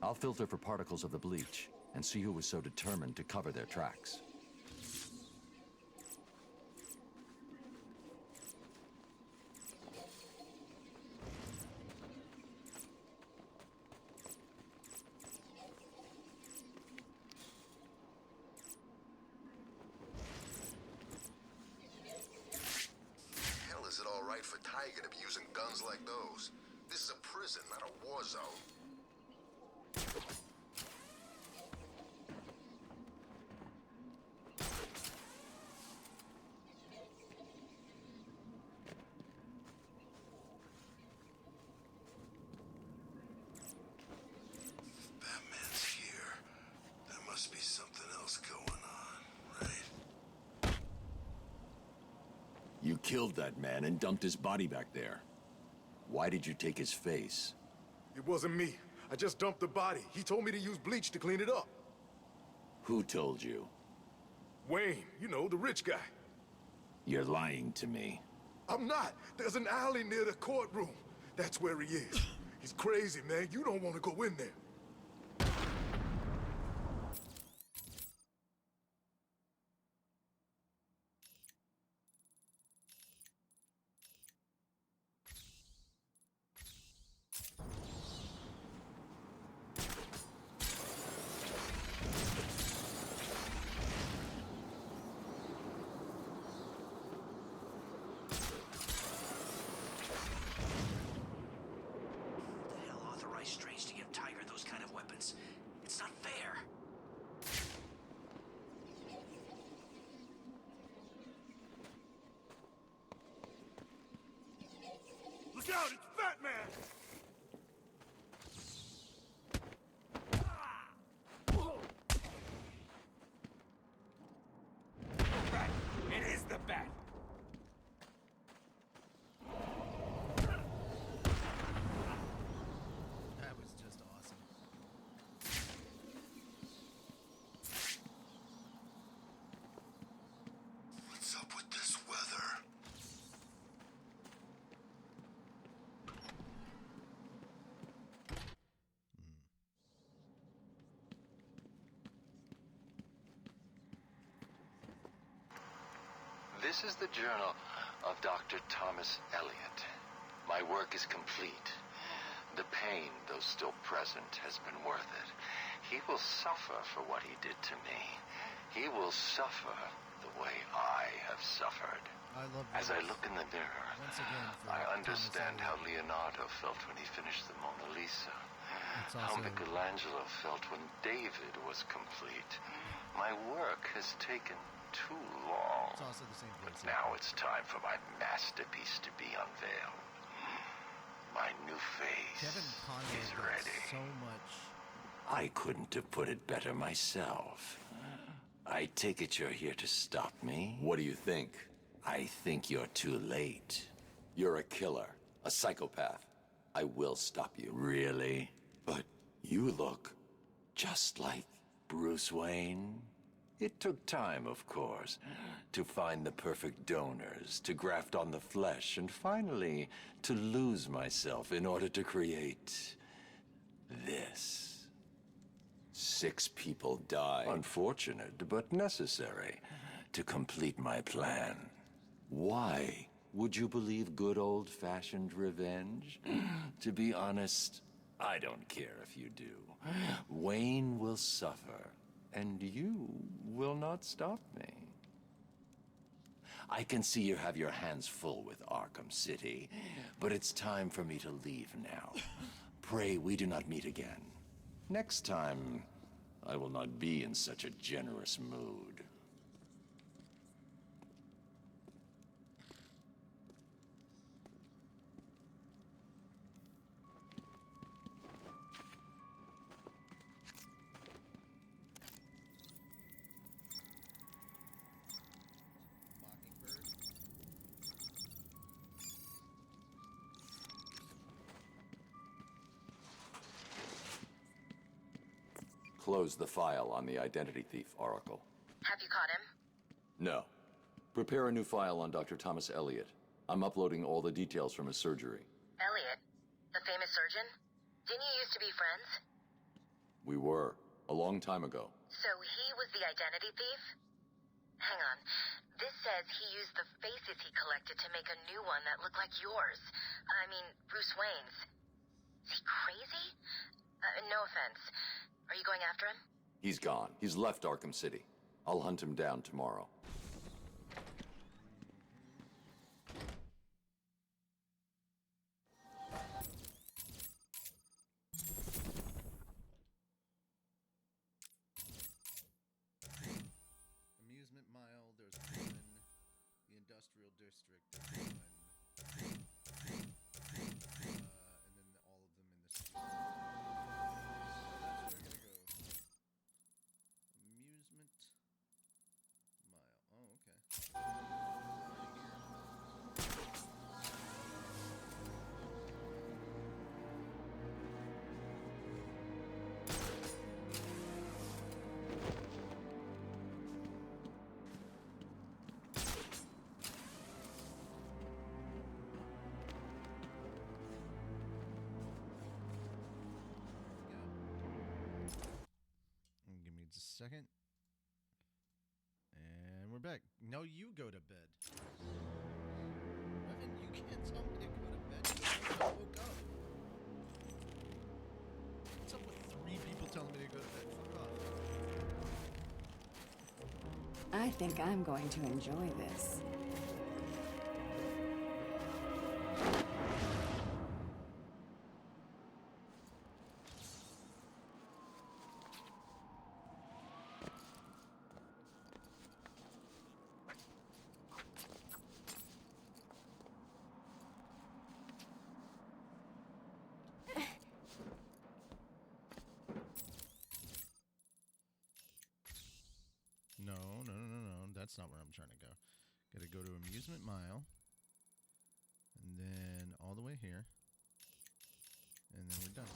I'll filter for particles of the bleach and see who was so determined to cover their tracks. Hell, is it all right for Tiger to be using guns like those? This is a prison, not a war zone. Batman's here. There must be something else going on, right? You killed that man and dumped his body back there. Why did you take his face? It wasn't me. I just dumped the body. He told me to use bleach to clean it up. Who told you? Wayne, you know, the rich guy. You're lying to me. I'm not. There's an alley near the courtroom. That's where he is. He's crazy, man. You don't want to go in there. The hell authorized Strange to give Tiger those kind of weapons? It's not fair. Look out, it's Batman! Bat. It is the Bat. That was just awesome. What's up with this weather? This is the journal of Dr. Thomas Elliot. My work is complete. The pain, though still present, has been worth it. He will suffer for what he did to me. He will suffer the way I have suffered. I love As I this. look in the mirror, Once again, for I Thomas understand how Elliot. Leonardo felt when he finished the Mona Lisa. It's How also- Michelangelo felt when David was complete. My work has taken too long. It's also the same But place. now it's time for my masterpiece to be unveiled. My new face Kevin Conroy is does ready. so much. I couldn't have put it better myself. I take it you're here to stop me? What do you think? I think you're too late. You're a killer, a psychopath. I will stop you. Really? But you look just like Bruce Wayne. It took time, of course, to find the perfect donors, to graft on the flesh, and finally to lose myself in order to create this. 6 people died. Unfortunate, but necessary to complete my plan. Why would you believe good old-fashioned revenge? To be honest, I don't care if you do. Wayne will suffer, and you will not stop me. I can see you have your hands full with Arkham City, but it's time for me to leave now. Pray we do not meet again. Next time, I will not be in such a generous mood. Close the file on the identity thief, Oracle. Have you caught him? No. Prepare a new file on Dr. Thomas Elliot. I'm uploading all the details from his surgery. Elliot? The famous surgeon? Didn't you used to be friends? We were. A long time ago. So he was the identity thief? Hang on. This says he used the faces he collected to make a new one that looked like yours. I mean, Bruce Wayne's. Is he crazy? No offense. Are you going after him? He's gone. He's left Arkham City. I'll hunt him down tomorrow. Amusement Mile, there's one. The Industrial District, there's one. And then all of them in the city. So that's where we're gonna go. Amusement Mile. Oh, okay. Give me just a second. And we're back. No, you go to bed. Evan, you can't tell me to go to bed. You woke up. What's up with 3 people telling me to go to bed? Fuck off. I think I'm going to enjoy this. No. That's not where I'm trying to go. Gotta go to Amusement Mile. And then all the way here. And then we're done.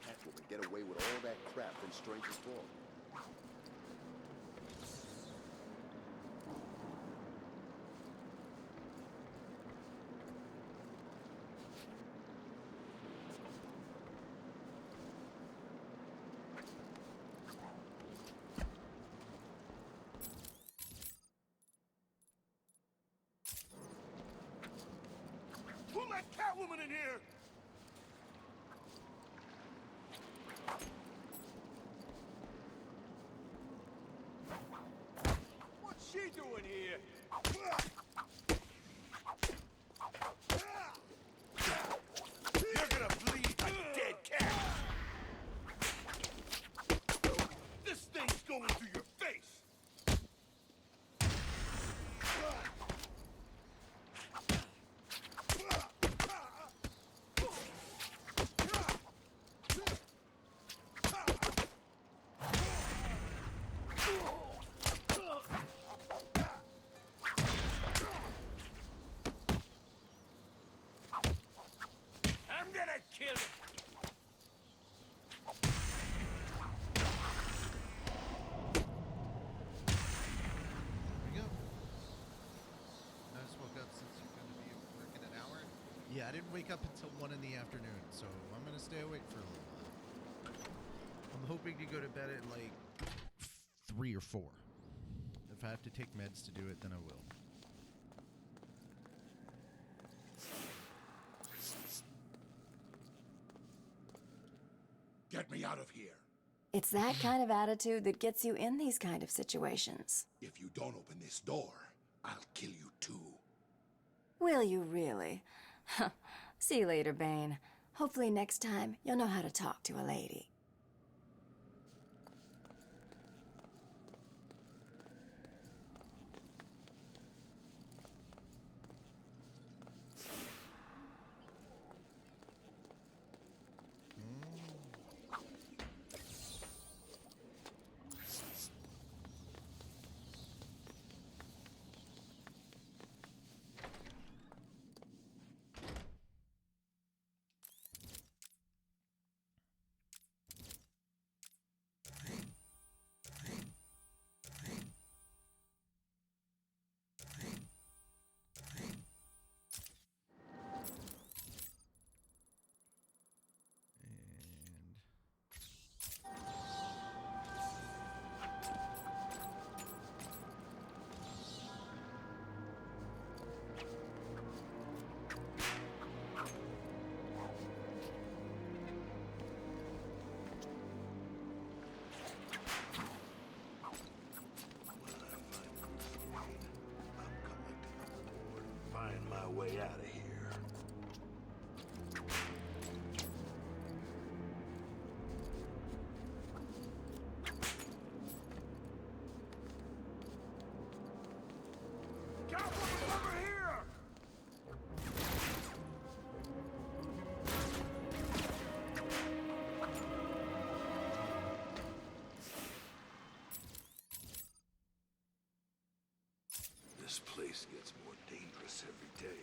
Catwoman get away with all that crap from Stranger's Fall? Who let Catwoman in here? What's she doing here? You're gonna bleed like a dead cat. This thing's going through your face. I'm gonna kill it. There we go. I just woke up since you're going to be working an hour. Yeah, I didn't wake up until 1 in the afternoon, so I'm going to stay awake for a little while. I'm hoping to go to bed at like 3 or 4. If I have to take meds to do it, then I will. Get me out of here. It's that kind of attitude that gets you in these kind of situations. If you don't open this door, I'll kill you too. Will you really? See you later, Bane. Hopefully next time you'll know how to talk to a lady. Find my way out of here. Catwoman's over here! This place gets more dangerous every day.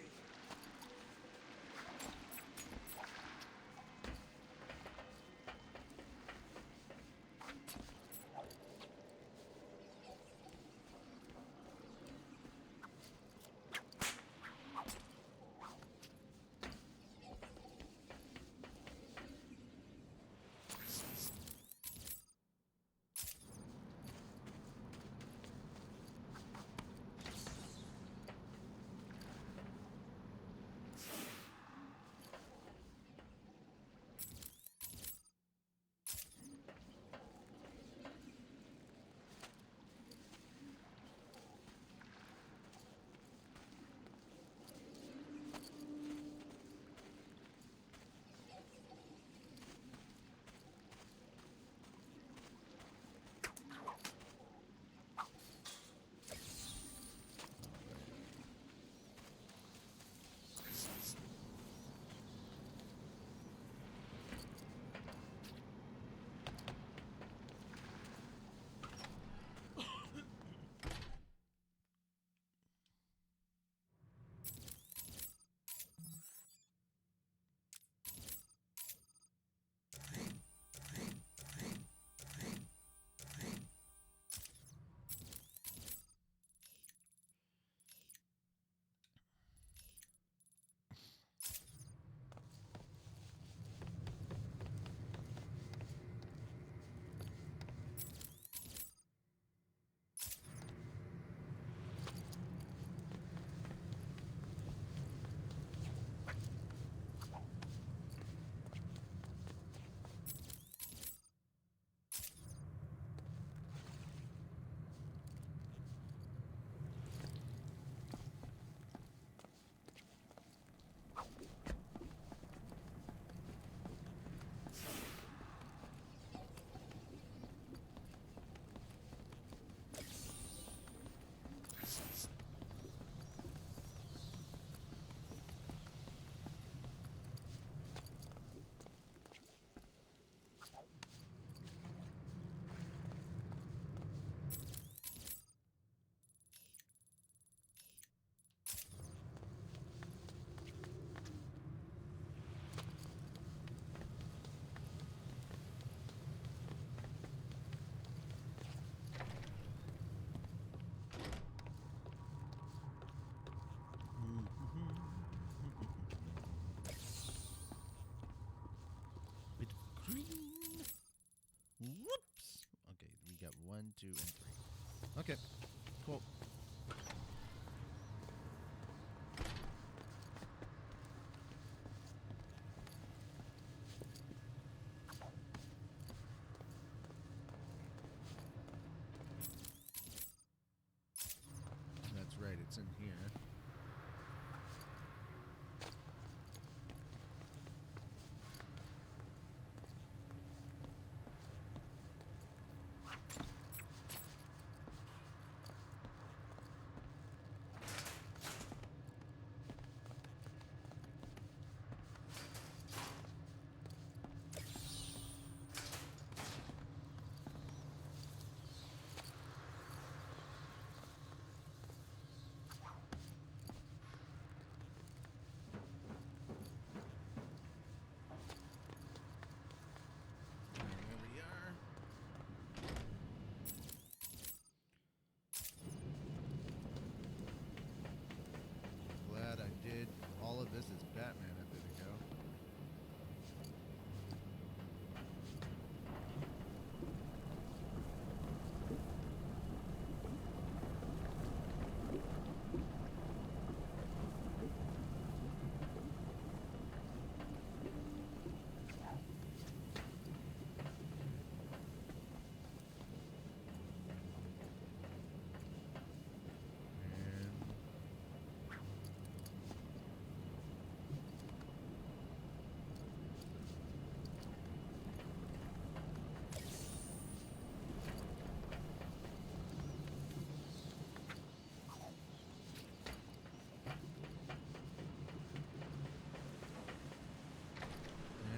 visits Batman a bit ago.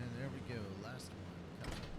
And there we go, last one coming up.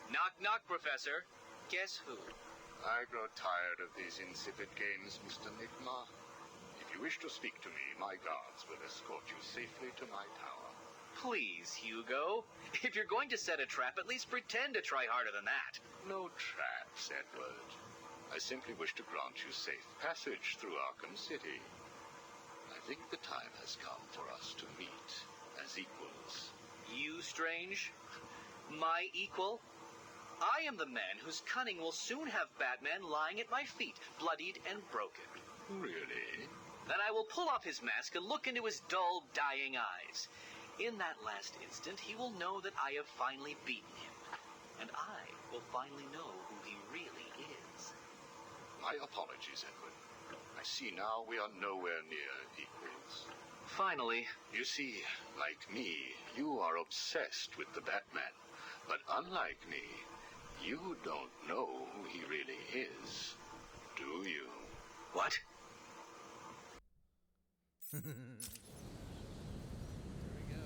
Knock, knock, Professor. Guess who? I grow tired of these insipid games, Mr. Nigma. If you wish to speak to me, my guards will escort you safely to my tower. Please, Hugo. If you're going to set a trap, at least pretend to try harder than that. No traps, Edward. I simply wish to grant you safe passage through Arkham City. I think the time has come for us to meet as equals. You, Strange? My equal? I am the man whose cunning will soon have Batman lying at my feet, bloodied and broken. Really? Then I will pull off his mask and look into his dull, dying eyes. In that last instant, he will know that I have finally beaten him. And I will finally know who he really is. My apologies, Edward. I see now we are nowhere near equals. Finally. You see, like me, you are obsessed with the Batman. But unlike me, you don't know who he really is, do you? What? There we go.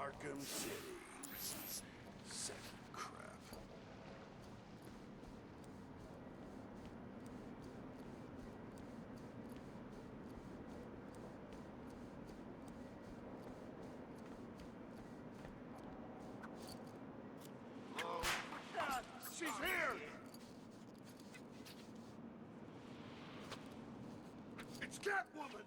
Arkham City. Sack of crap. Oh, God! She's here! It's Catwoman!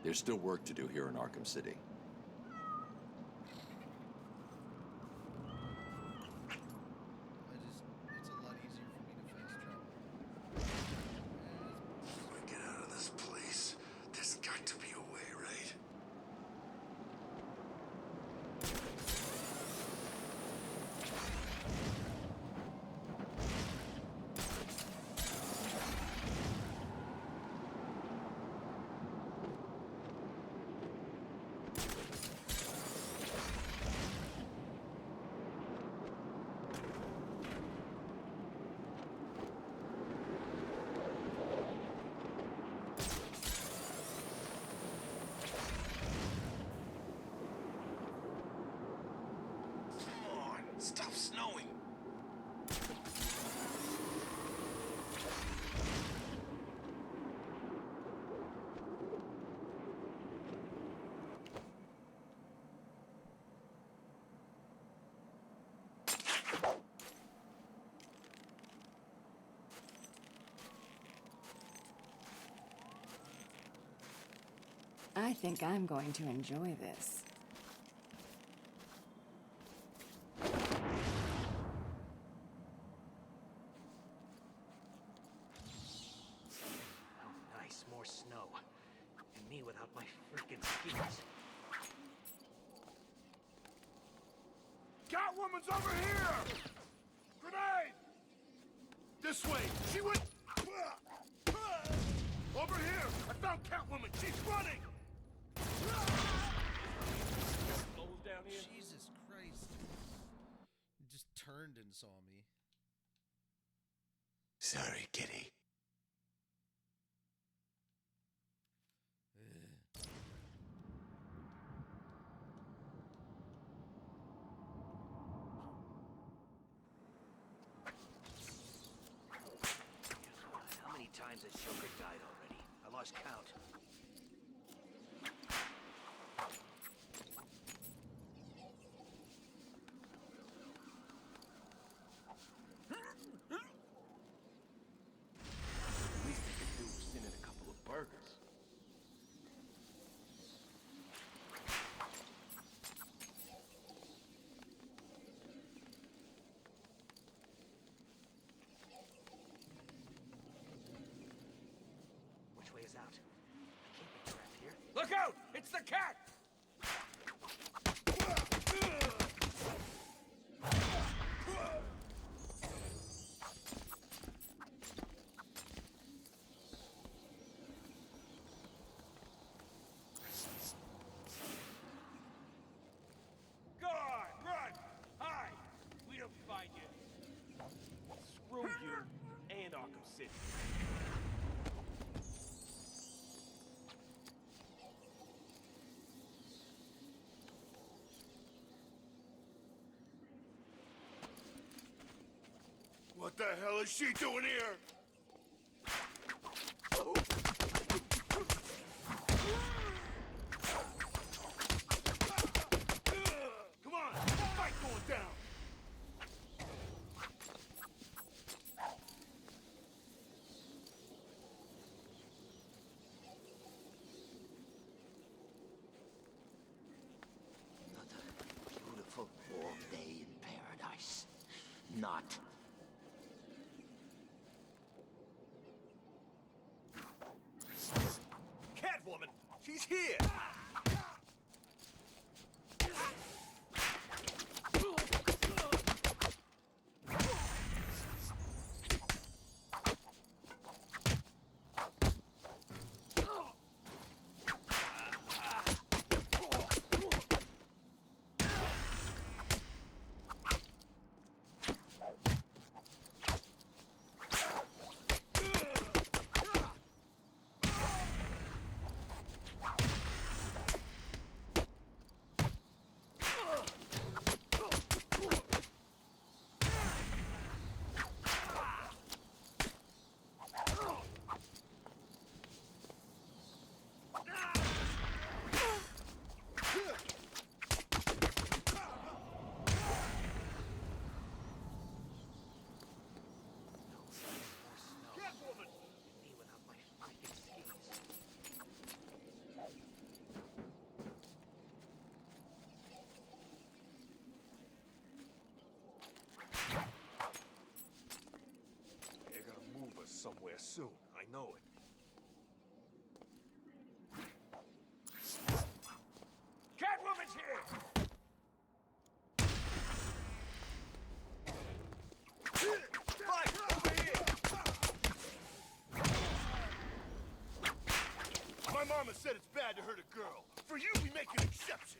There's still work to do here in Arkham City. It's a lot easier for me to fast travel. Get out of this place. There's got to be a way, right? Stop snowing! I think I'm going to enjoy this. Oh, nice, more snow. And me without my freaking skis. Catwoman's over here! Grenade! This way! She went... Over here! I found Catwoman! She's running! Down here. Jesus Christ. He just turned and saw me. Sorry, kitty. How many times has Joker died already? I lost count. Least I could do was send in a couple of burgers. Which way is out? I can't be trapped here. Look out! It's the cat! Guard! Run! Hide! We don't find you. Screw you and Arkham City. What the hell is she doing here? Come on! Fight going down! Another beautiful warm day in paradise. Not. Catwoman! She's here! there soon. I know it. Catwoman's here! Mike, over here! My mama said it's bad to hurt a girl. For you, we make an exception.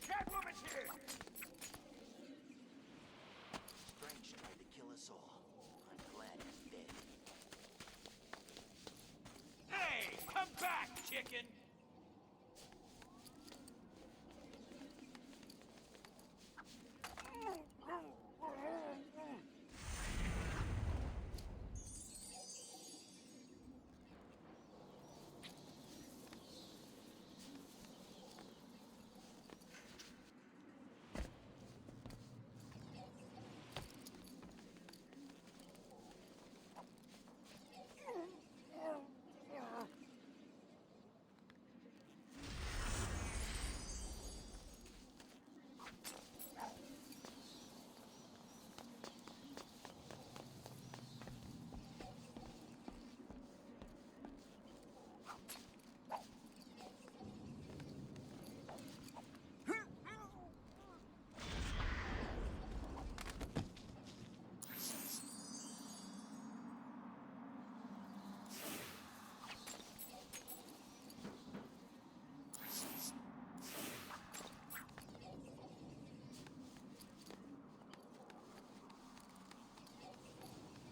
Catwoman's here! Strange tried to kill us all. I'm glad he's dead. Hey, come back, chicken!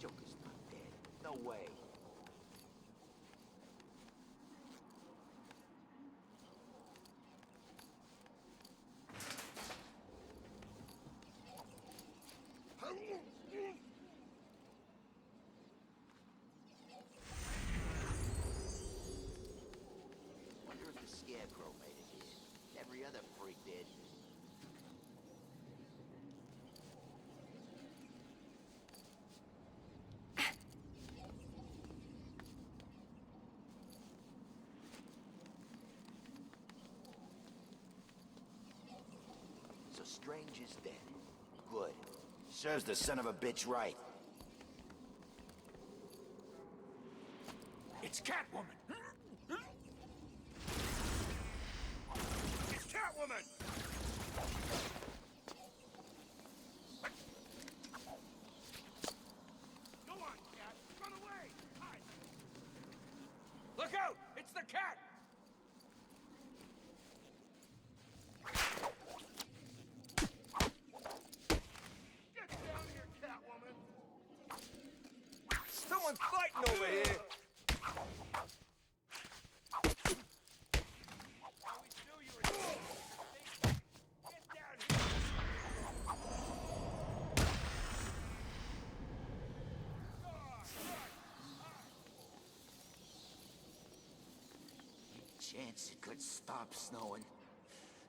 Joker's not dead. No way. Wonder if the Scarecrow made it here. Every other freak did. So Strange is dead. Good. Serves the son of a bitch right. It's Catwoman! It's Catwoman! Go on, Cat! Run away! Hide! Look out! It's the cat! Get down here, Catwoman! Someone's fighting over here! Chance it could stop snowing.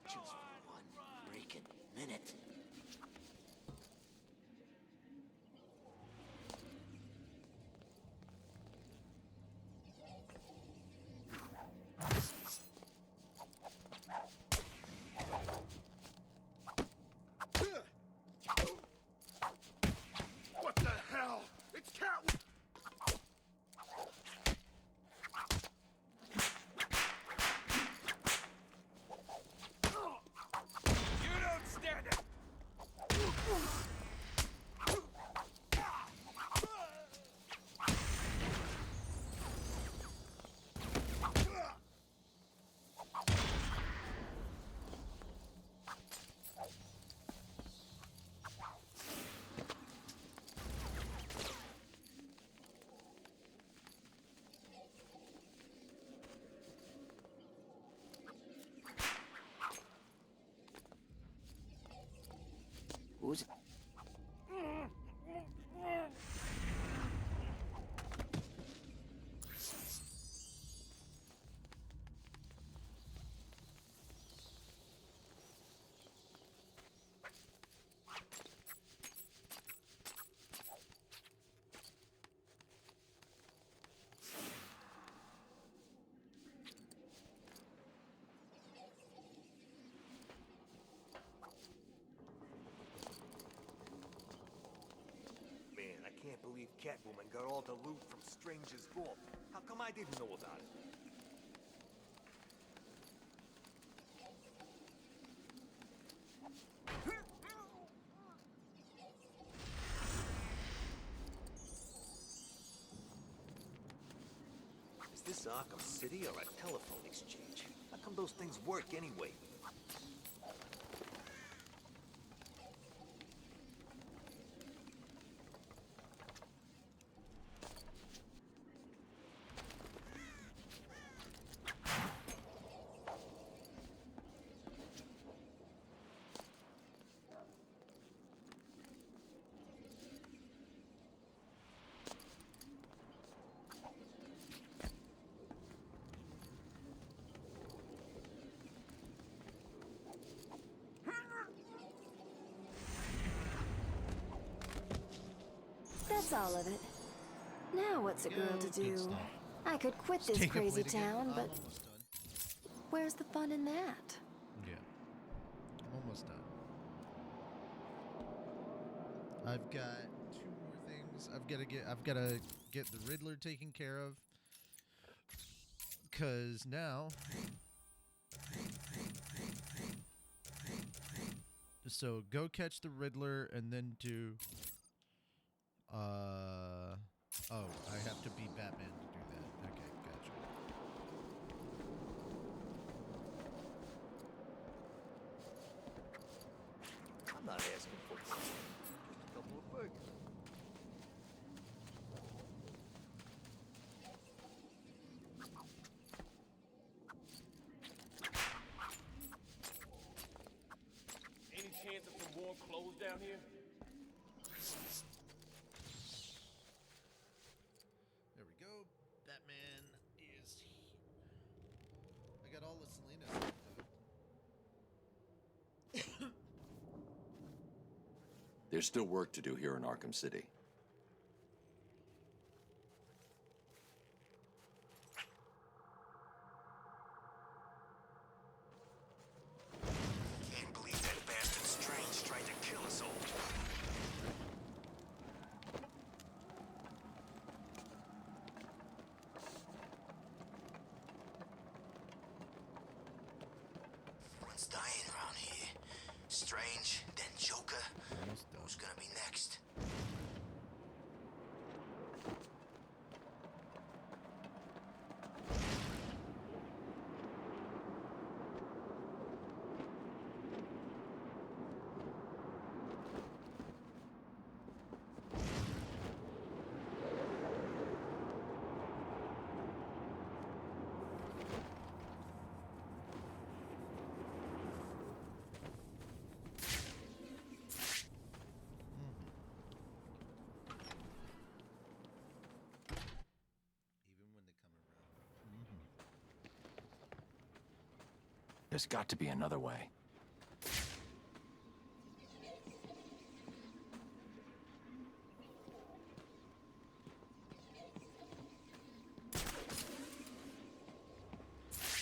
Just for one freaking minute. What the hell? It's Catwoman! You don't stand it! Who's... Man, I can't believe Catwoman got all the loot from Strange's vault. How come I didn't know about it? Is this Arkham City or a telephone exchange? How come those things work anyway? That's all of it. Now what's a girl to do? I could quit this take a crazy plate again. town, I'm but almost done. where's the fun in that? Yeah. I'm almost done. I've got 2 more things. I've gotta get the Riddler taken care of. 'Cause now, so go catch the Riddler and then do oh, I have to be Batman to do that. Okay, gotcha. I'm not asking for much. Just a couple of burgers. Any chance of some warm clothes down here? There we go. Batman is here. I got all of Selena stuff, though. There's still work to do here in Arkham City. Can't believe that bastard Strange tried to kill us all. Everyone's dying around here. Strange, then Joker. Who's gonna be next? Even when they come around. There's got to be another way.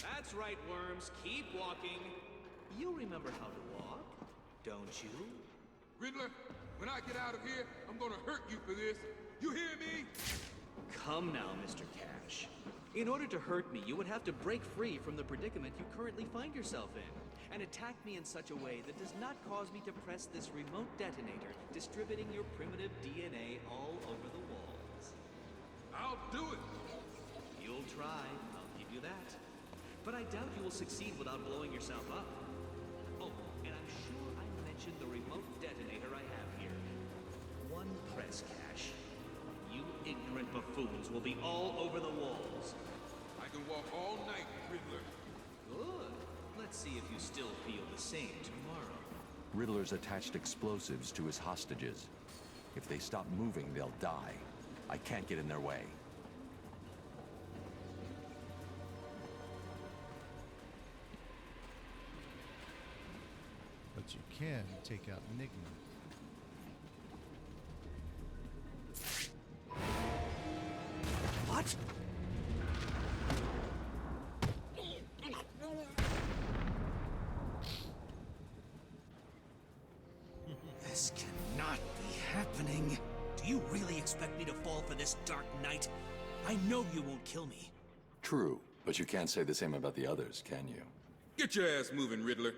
That's right, worms. Keep walking. You remember how to walk, don't you? Riddler, when I get out of here, I'm gonna hurt you for this. You hear me? Come now, Mr. Cash. In order to hurt me, you would have to break free from the predicament you currently find yourself in, and attack me in such a way that does not cause me to press this remote detonator, distributing your primitive DNA all over the walls. I'll do it. You'll try, I'll give you that. But I doubt you will succeed without blowing yourself up. Oh, and I'm sure I mentioned the remote detonator I have here. One press, Cash. You ignorant buffoons will be all over the walls. I can walk all night, Riddler. Good. Let's see if you still feel the same tomorrow. Riddler's attached explosives to his hostages. If they stop moving, they'll die. I can't get in their way. But you can take out Enigma. What? This cannot be happening. Do you really expect me to fall for this Dark Knight? I know you won't kill me. True, but you can't say the same about the others, can you? Get your ass moving, Riddler.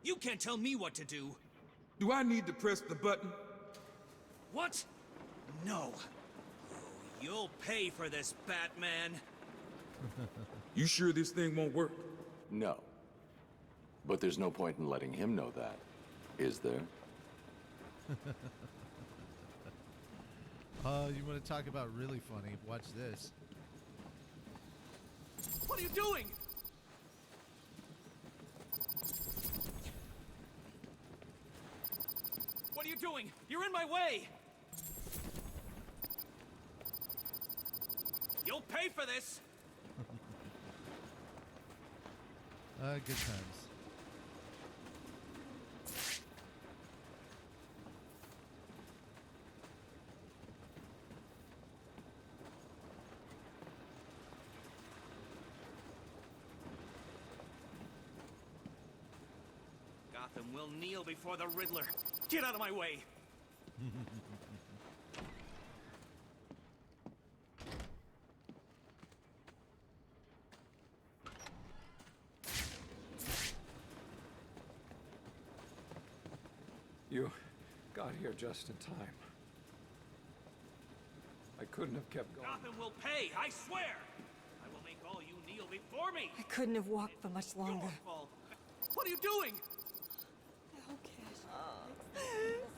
You can't tell me what to do. Do I need to press the button? What? No. You'll pay for this, Batman. You sure this thing won't work? No. But there's no point in letting him know that, is there? You want to talk about really funny? Watch this. What are you doing? What are you doing? You're in my way! You'll pay for this! Good times. Gotham will kneel before the Riddler. Get out of my way! You got here just in time. I couldn't have kept going. Gotham will pay, I swear! I will make all you kneel before me! I couldn't have walked for much longer. Your fault. What are you doing?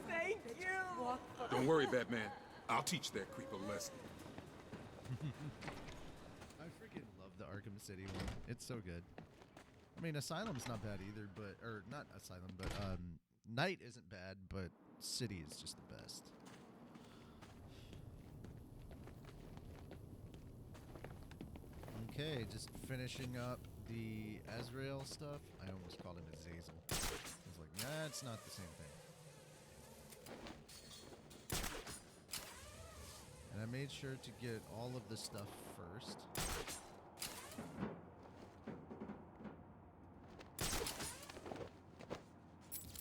Thank you! Don't worry, Batman. I'll teach that creep a lesson. I freaking love the Arkham City one. It's so good. I mean, Asylum's not bad either, but... Or, not Asylum, but, Night isn't bad, but City is just the best. Okay, just finishing up the Azrael stuff. I almost called him Azazel. I was like, nah, it's not the same thing. And I made sure to get all of the stuff first.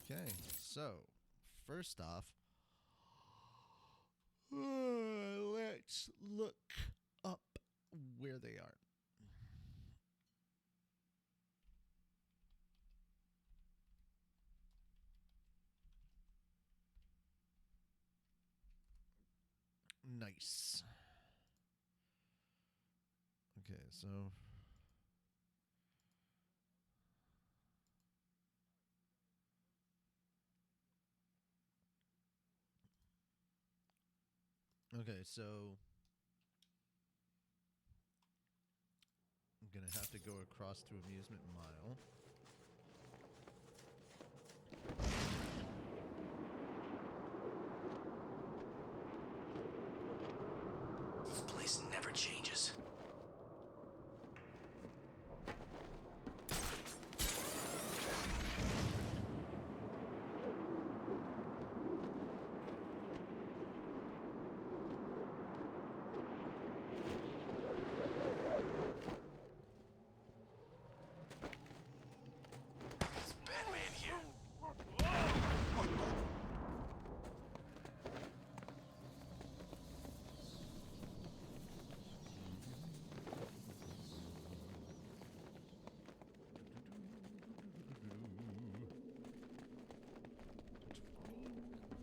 Okay, so first off, let's look up where they are. Nice. Okay, so I'm gonna have to go across to Amusement Mile. This place never changes.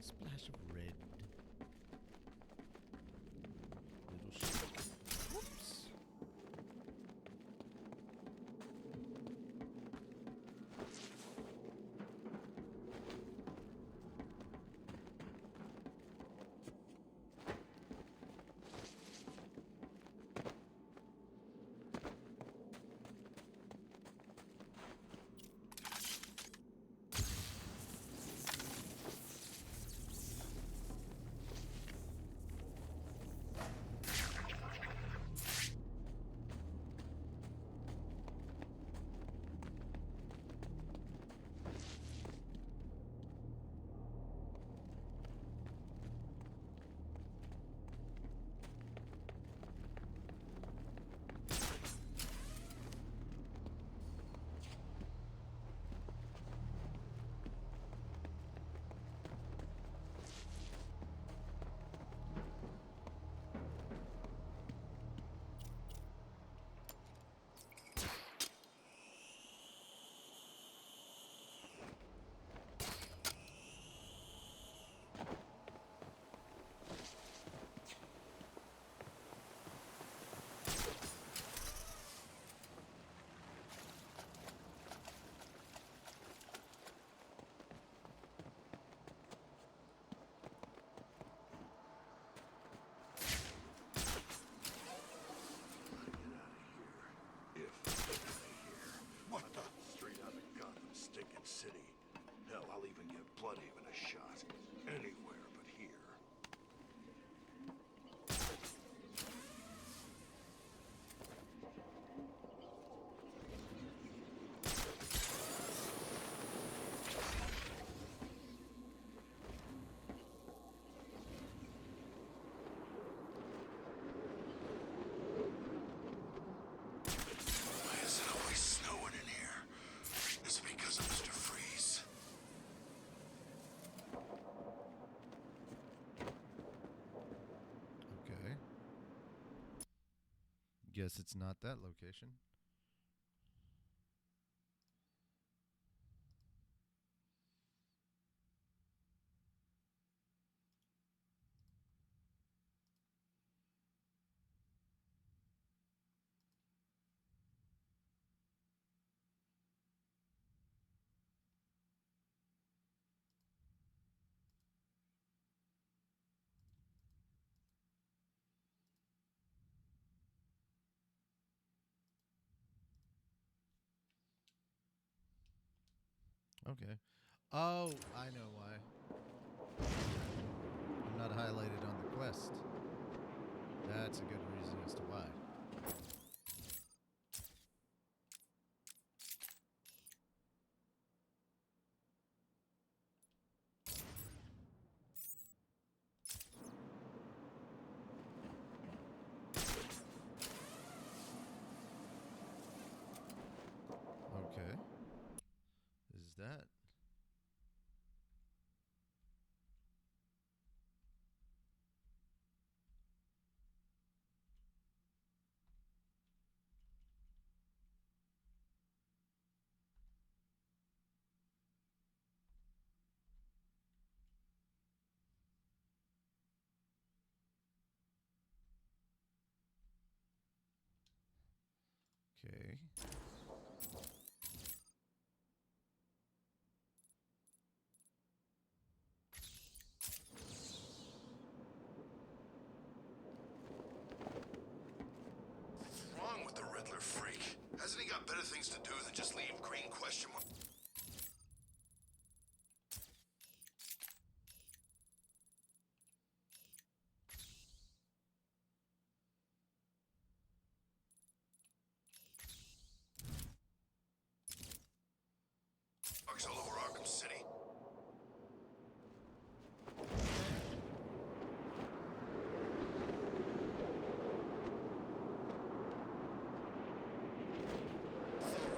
Splash of red. Little shake. Whoops. Guess it's not that location. Okay. Oh, I know why. I'm not highlighted on the quest. That's a good reason as to why. Okay. Is that? Okay. What's wrong with the Riddler freak? Hasn't he got better things to do than just leave green question marks? All over Arkham City.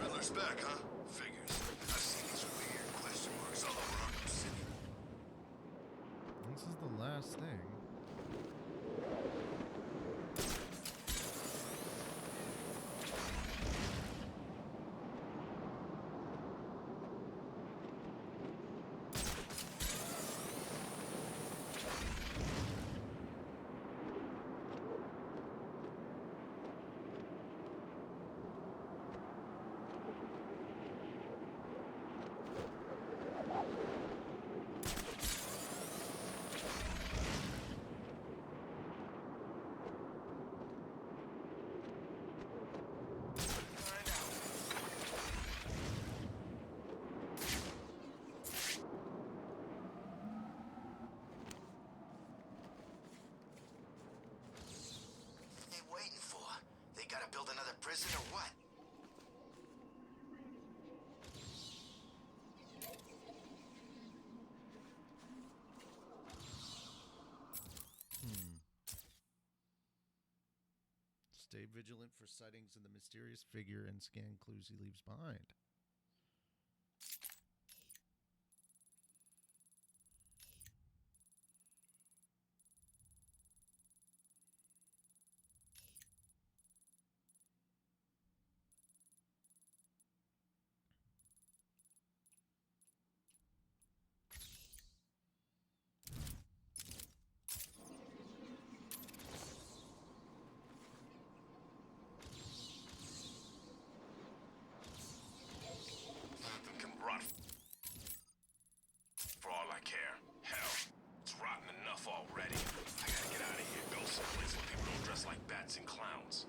Riddler's back, huh? Figures. I've seen these weird question marks all over Arkham City. This is the last thing. Gotta build another prison or what? Stay vigilant for sightings of the mysterious figure and scan clues he leaves behind. Nothing can rot. For all I care. Hell, it's rotten enough already. I gotta get out of here, go someplace where people don't dress like bats and clowns.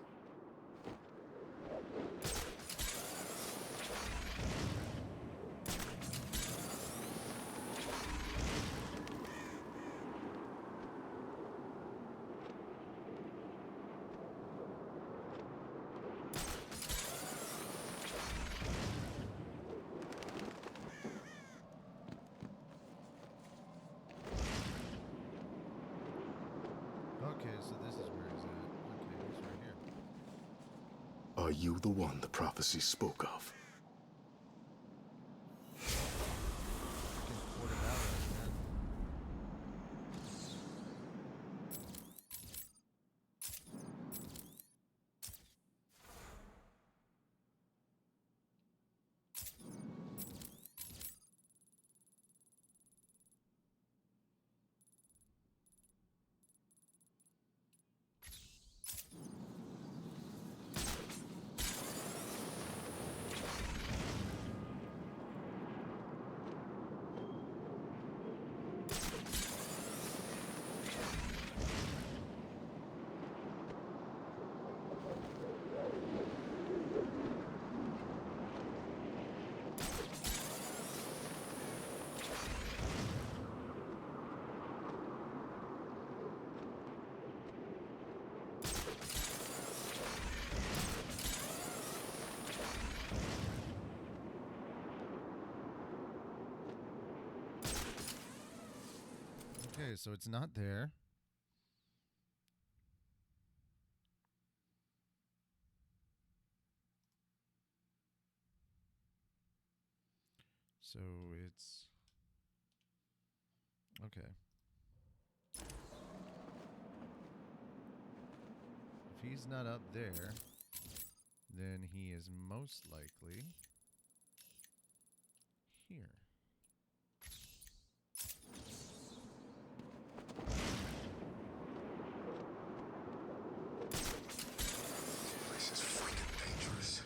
Okay, so this is where he's at. Okay, he's right here. Are you the one the prophecy spoke of? so it's not there. So it's... Okay. If he's not up there, then he is most likely here. This is freaking dangerous.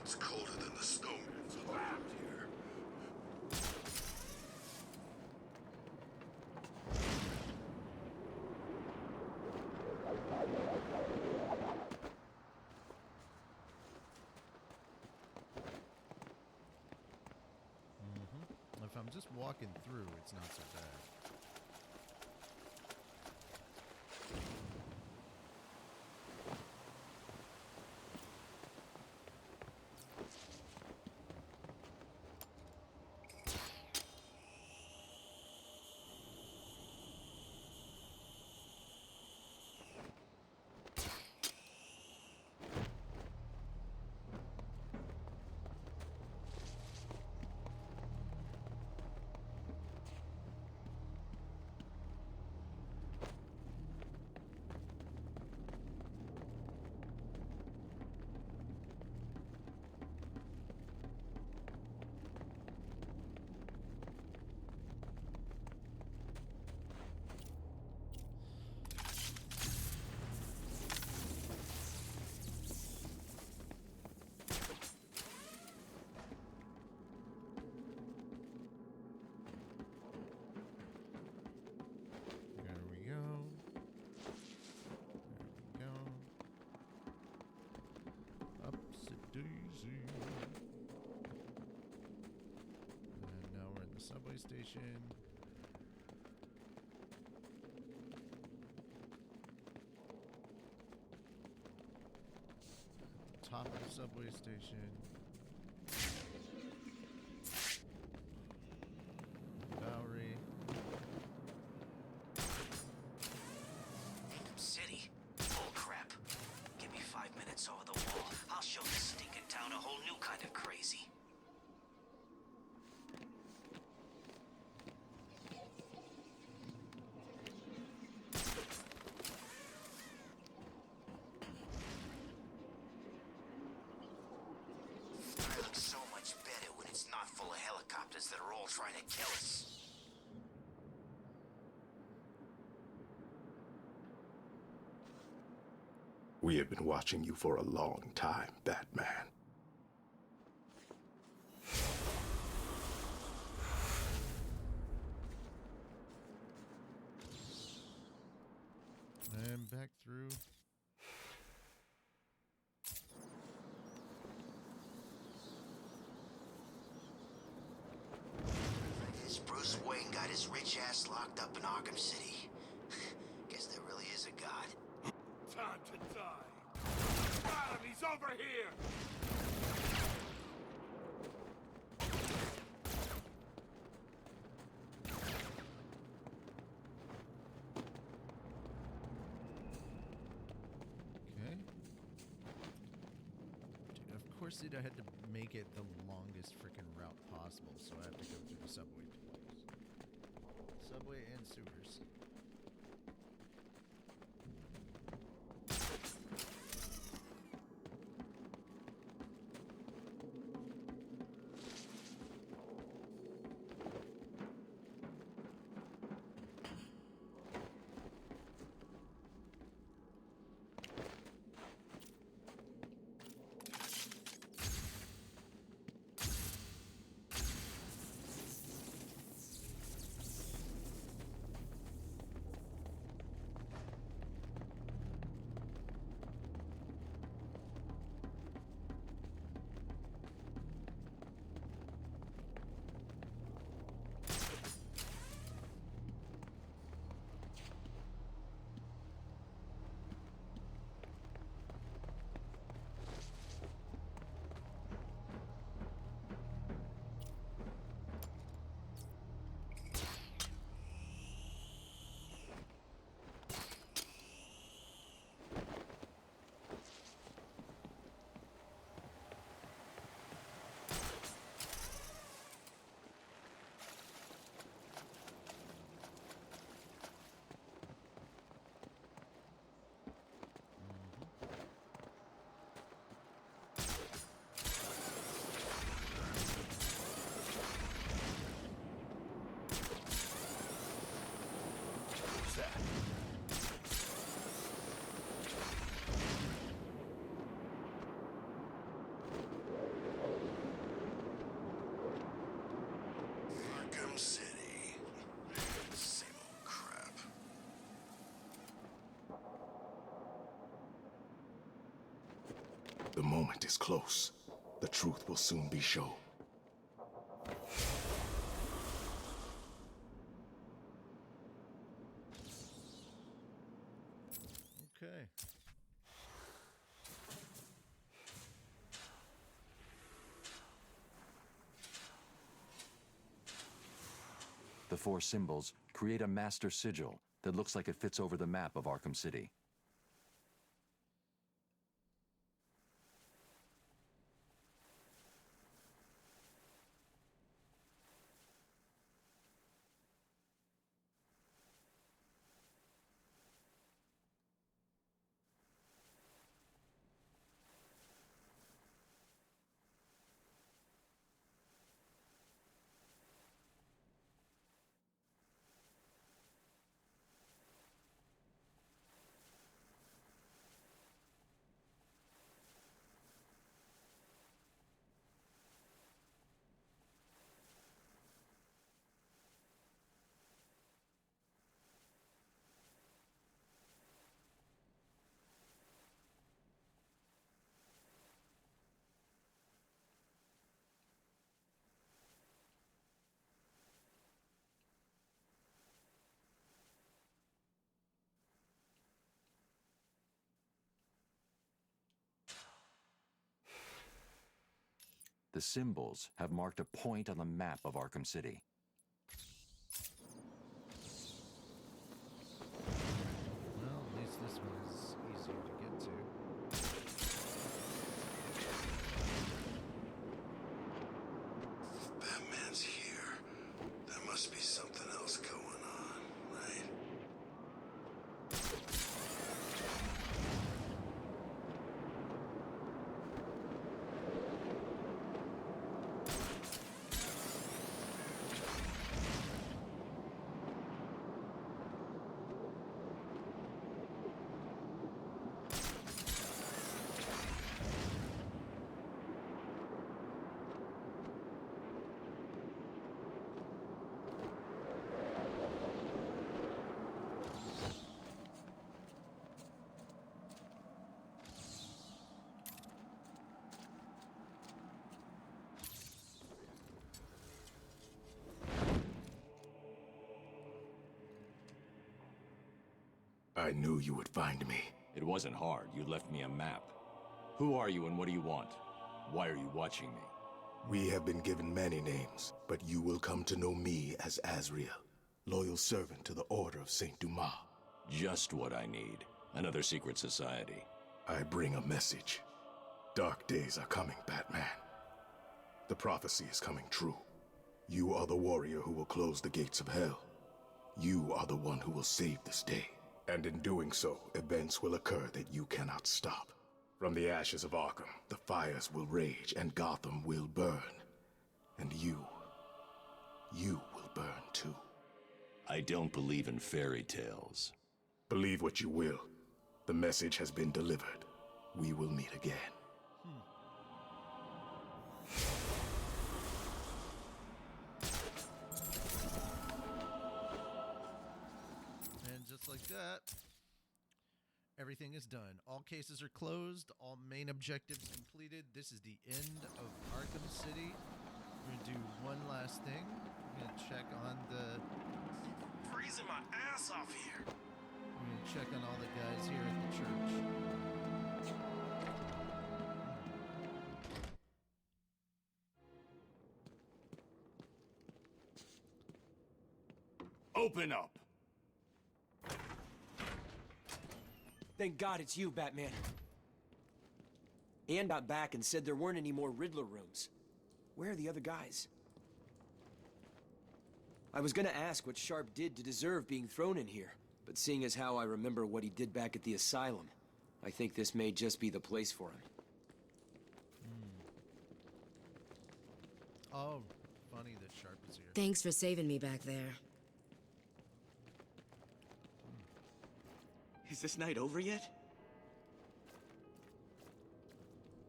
It's colder than the snow. It's hot here. If I'm just walking through, it's not so bad. Subway station. At the top of the subway station. Bowery. Arkham City? Bull crap. Give me 5 minutes over the wall. I'll show this stinking town a whole new kind of crazy. That are all trying to kill us. We have been watching you for a long time, Batman. And back through. Bruce Wayne got his rich ass locked up in Arkham City. Guess there really is a god. Time to die. Got him! He's over here! Okay. Dude, of course I had to make it the longest freaking route possible, so I have to go through the subway twice. Subway and sewers. moment is close. The truth will soon be shown. Okay. The 4 symbols create a master sigil that looks like it fits over the map of Arkham City. The symbols have marked a point on the map of Arkham City. Well, at least this one is easier to get to. Batman's here. There must be something else going on, right? I knew you would find me. It wasn't hard. You left me a map. Who are you and what do you want? Why are you watching me? We have been given many names, but you will come to know me as Azrael, loyal servant to the Order of Saint Dumas. Just what I need. Another secret society. I bring a message. Dark days are coming, Batman. The prophecy is coming true. You are the warrior who will close the gates of hell. You are the one who will save this day. And in doing so, events will occur that you cannot stop. From the ashes of Arkham, the fires will rage and Gotham will burn. And you will burn too. I don't believe in fairy tales. Believe what you will. The message has been delivered. We will meet again. And just like that, everything is done. All cases are closed. All main objectives completed. This is the end of Arkham City. We're going to do one last thing. We're going to check on the... Freezing my ass off here. We're going to check on all the guys here at the church. Open up! Thank God it's you, Batman. Ann got back and said there weren't any more Riddler rooms. Where are the other guys? I was gonna ask what Sharp did to deserve being thrown in here, but seeing as how I remember what he did back at the asylum, I think this may just be the place for him. Oh, funny that Sharp is here. Thanks for saving me back there. Is this night over yet?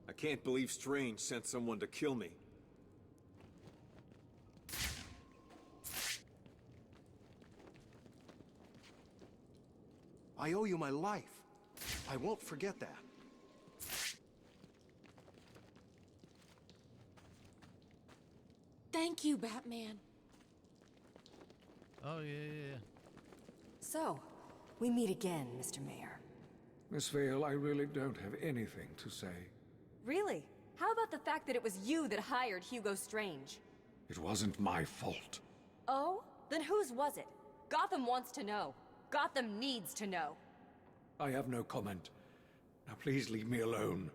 I can't believe Strange sent someone to kill me. I owe you my life. I won't forget that. Thank you, Batman. Oh, yeah. So, we meet again, Mr. Mayor. Miss Vale, I really don't have anything to say. Really? How about the fact that it was you that hired Hugo Strange? It wasn't my fault. Oh? Then whose was it? Gotham wants to know. Gotham needs to know. I have no comment. Now please leave me alone.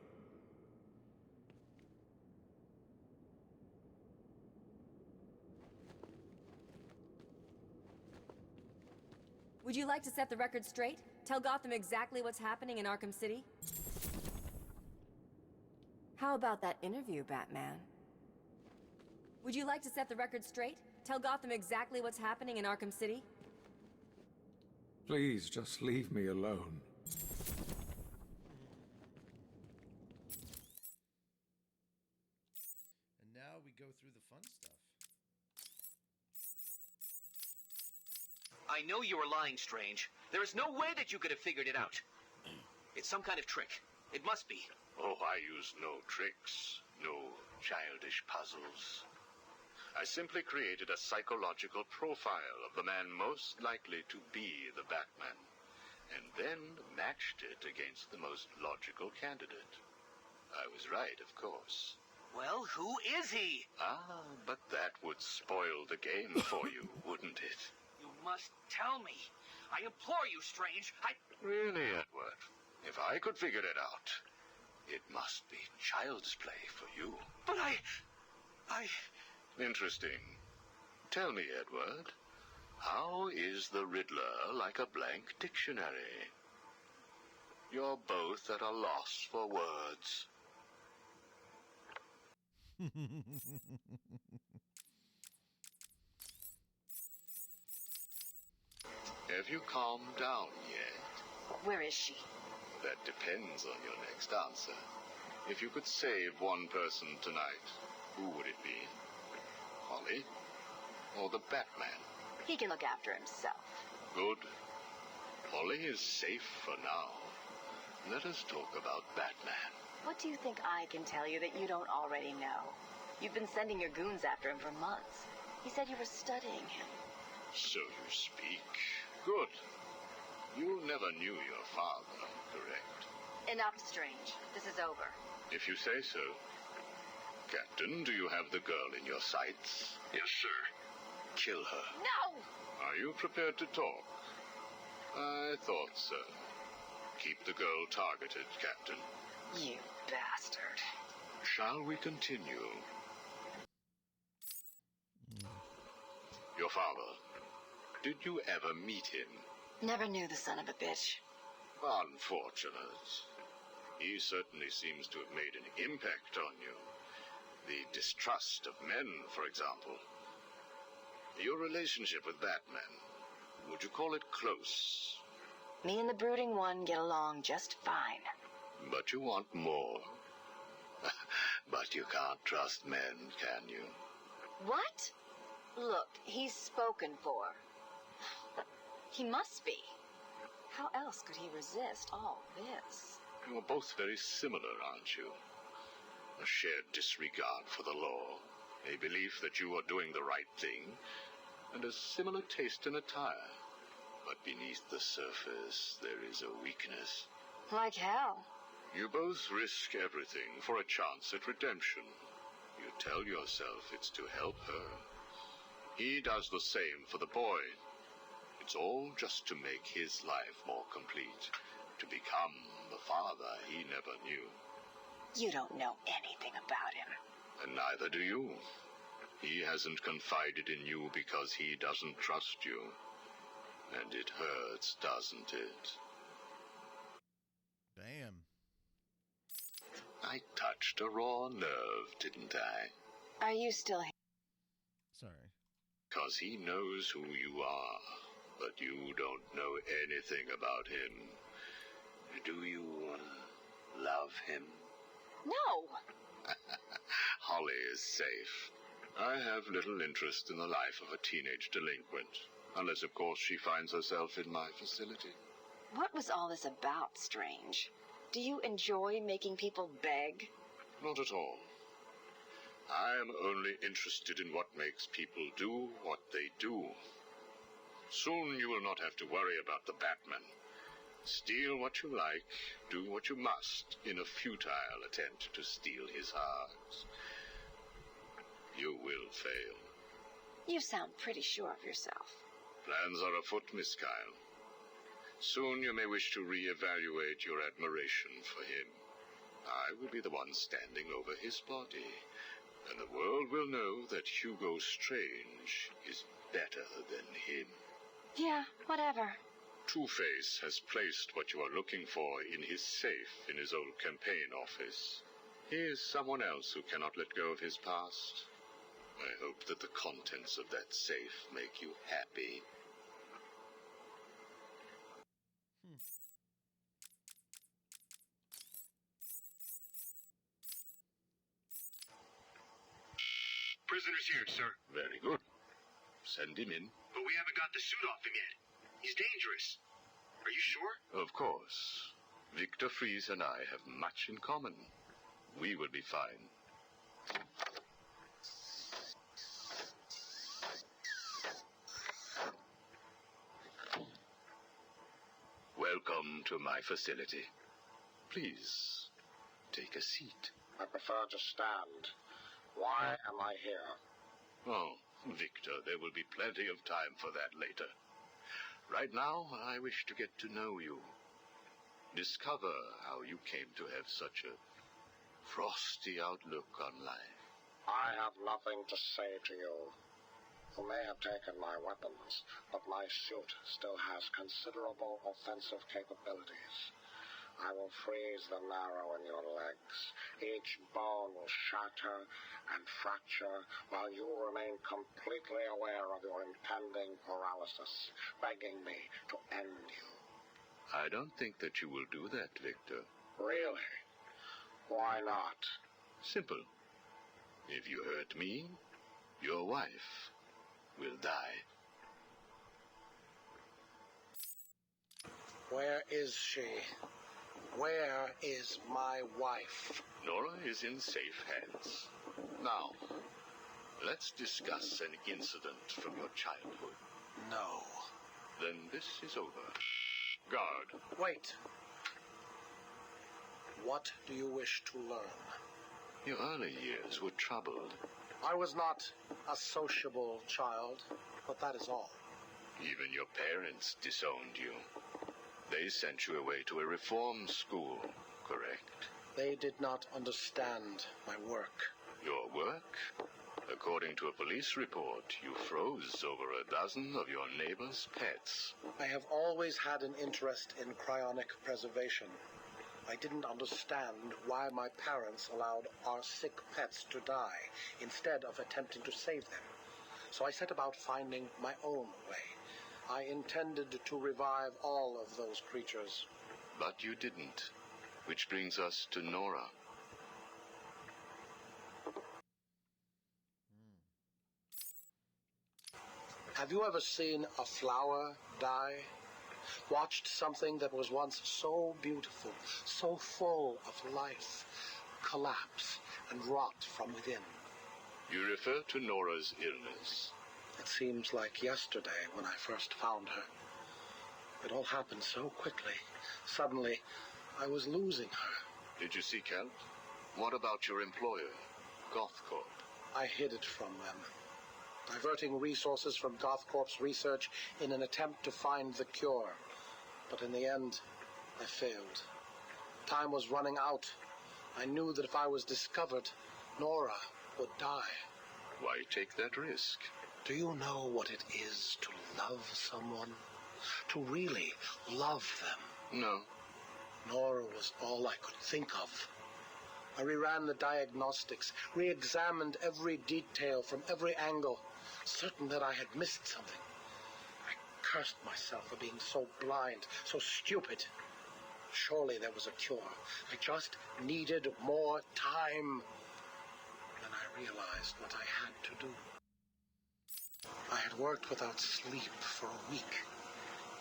Would you like to set the record straight? Tell Gotham exactly what's happening in Arkham City? How about that interview, Batman? Would you like to set the record straight? Tell Gotham exactly what's happening in Arkham City? Please, just leave me alone. And now we go through the fun stuff. I know you were lying, Strange. There is no way that you could have figured it out. It's some kind of trick. It must be. Oh, I use no tricks, no childish puzzles. I simply created a psychological profile of the man most likely to be the Batman, and then matched it against the most logical candidate. I was right, of course. Well, who is he? Ah, but that would spoil the game for you, wouldn't it? You must tell me. I implore you, Strange. Really, Edward? If I could figure it out, it must be child's play for you. But I... Interesting. Tell me, Edward, how is the Riddler like a blank dictionary? You're both at a loss for words. Have you calmed down yet? Where is she? That depends on your next answer. If you could save one person tonight, who would it be? Holly? Or the Batman? He can look after himself. Good. Holly is safe for now. Let us talk about Batman. What do you think I can tell you that you don't already know? You've been sending your goons after him for months. He said you were studying him. So you speak. Good. You never knew your father, correct? Enough, Strange. This is over. If you say so. Captain, do you have the girl in your sights? Yes, sir. Kill her. No! Are you prepared to talk? I thought so. Keep the girl targeted, Captain. You bastard. Shall we continue? Your father. Did you ever meet him? Never knew the son of a bitch. Unfortunate. He certainly seems to have made an impact on you. The distrust of men, for example. Your relationship with Batman, would you call it close? Me and the Brooding One get along just fine. But you want more. But you can't trust men, can you? What? Look, he's spoken for. He must be. How else could he resist all this? You are both very similar, aren't you? A shared disregard for the law, a belief that you are doing the right thing, and a similar taste in attire. But beneath the surface, there is a weakness. Like how? You both risk everything for a chance at redemption. You tell yourself it's to help her. He does the same for the boy. It's all just to make his life more complete, to become the father he never knew. You don't know anything about him. And neither do you. He hasn't confided in you because he doesn't trust you. And it hurts, doesn't it? Bam. I touched a raw nerve, didn't I? Are you still here? Sorry. 'Cause he knows who you are, but you don't know anything about him. Do you love him? No! Holly is safe. I have little interest in the life of a teenage delinquent, unless, of course, she finds herself in my facility. What was all this about, Strange? Do you enjoy making people beg? Not at all. I am only interested in what makes people do what they do. Soon you will not have to worry about the Batman. Steal what you like, do what you must, in a futile attempt to steal his heart. You will fail. You sound pretty sure of yourself. Plans are afoot, Miss Kyle. Soon you may wish to reevaluate your admiration for him. I will be the one standing over his body, and the world will know that Hugo Strange is better than him. Yeah, whatever. Two-Face has placed what you are looking for in his safe in his old campaign office. He is someone else who cannot let go of his past. I hope that the contents of that safe make you happy. Prisoner's here, sir. Very good. Send him in. But we haven't got the suit off him yet. He's dangerous. Are you sure? Of course. Victor Fries and I have much in common. We will be fine. Welcome to my facility. Please, take a seat. I prefer to stand. Why am I here? Oh, Victor, there will be plenty of time for that later. Right now, I wish to get to know you. Discover how you came to have such a frosty outlook on life. I have nothing to say to you. You may have taken my weapons, but my suit still has considerable offensive capabilities. I will freeze the marrow in your legs. Each bone will shatter and fracture while you remain completely aware of your impending paralysis, begging me to end you. I don't think that you will do that, Victor. Really? Why not? Simple. If you hurt me, your wife will die. Where is she? Where is my wife? Nora is in safe hands. Now, let's discuss an incident from your childhood. No. Then this is over. Guard. Wait. What do you wish to learn? Your early years were troubled. I was not a sociable child, but that is all. Even your parents disowned you. They sent you away to a reform school, correct? They did not understand my work. Your work? According to a police report, you froze over a dozen of your neighbor's pets. I have always had an interest in cryonic preservation. I didn't understand why my parents allowed our sick pets to die instead of attempting to save them. So I set about finding my own way. I intended to revive all of those creatures. But you didn't. Which brings us to Nora. Have you ever seen a flower die? Watched something that was once so beautiful, so full of life, collapse and rot from within? You refer to Nora's illness. It seems like yesterday when I first found her. It all happened so quickly. Suddenly, I was losing her. Did you seek help? What about your employer, GothCorp? I hid it from them, diverting resources from GothCorp's research in an attempt to find the cure. But in the end, I failed. Time was running out. I knew that if I was discovered, Nora would die. Why take that risk? Do you know what it is to love someone? To really love them? No. Nora was all I could think of. I reran the diagnostics, re-examined every detail from every angle, certain that I had missed something. I cursed myself for being so blind, so stupid. Surely there was a cure. I just needed more time. Then I realized what I had to do. I had worked without sleep for a week.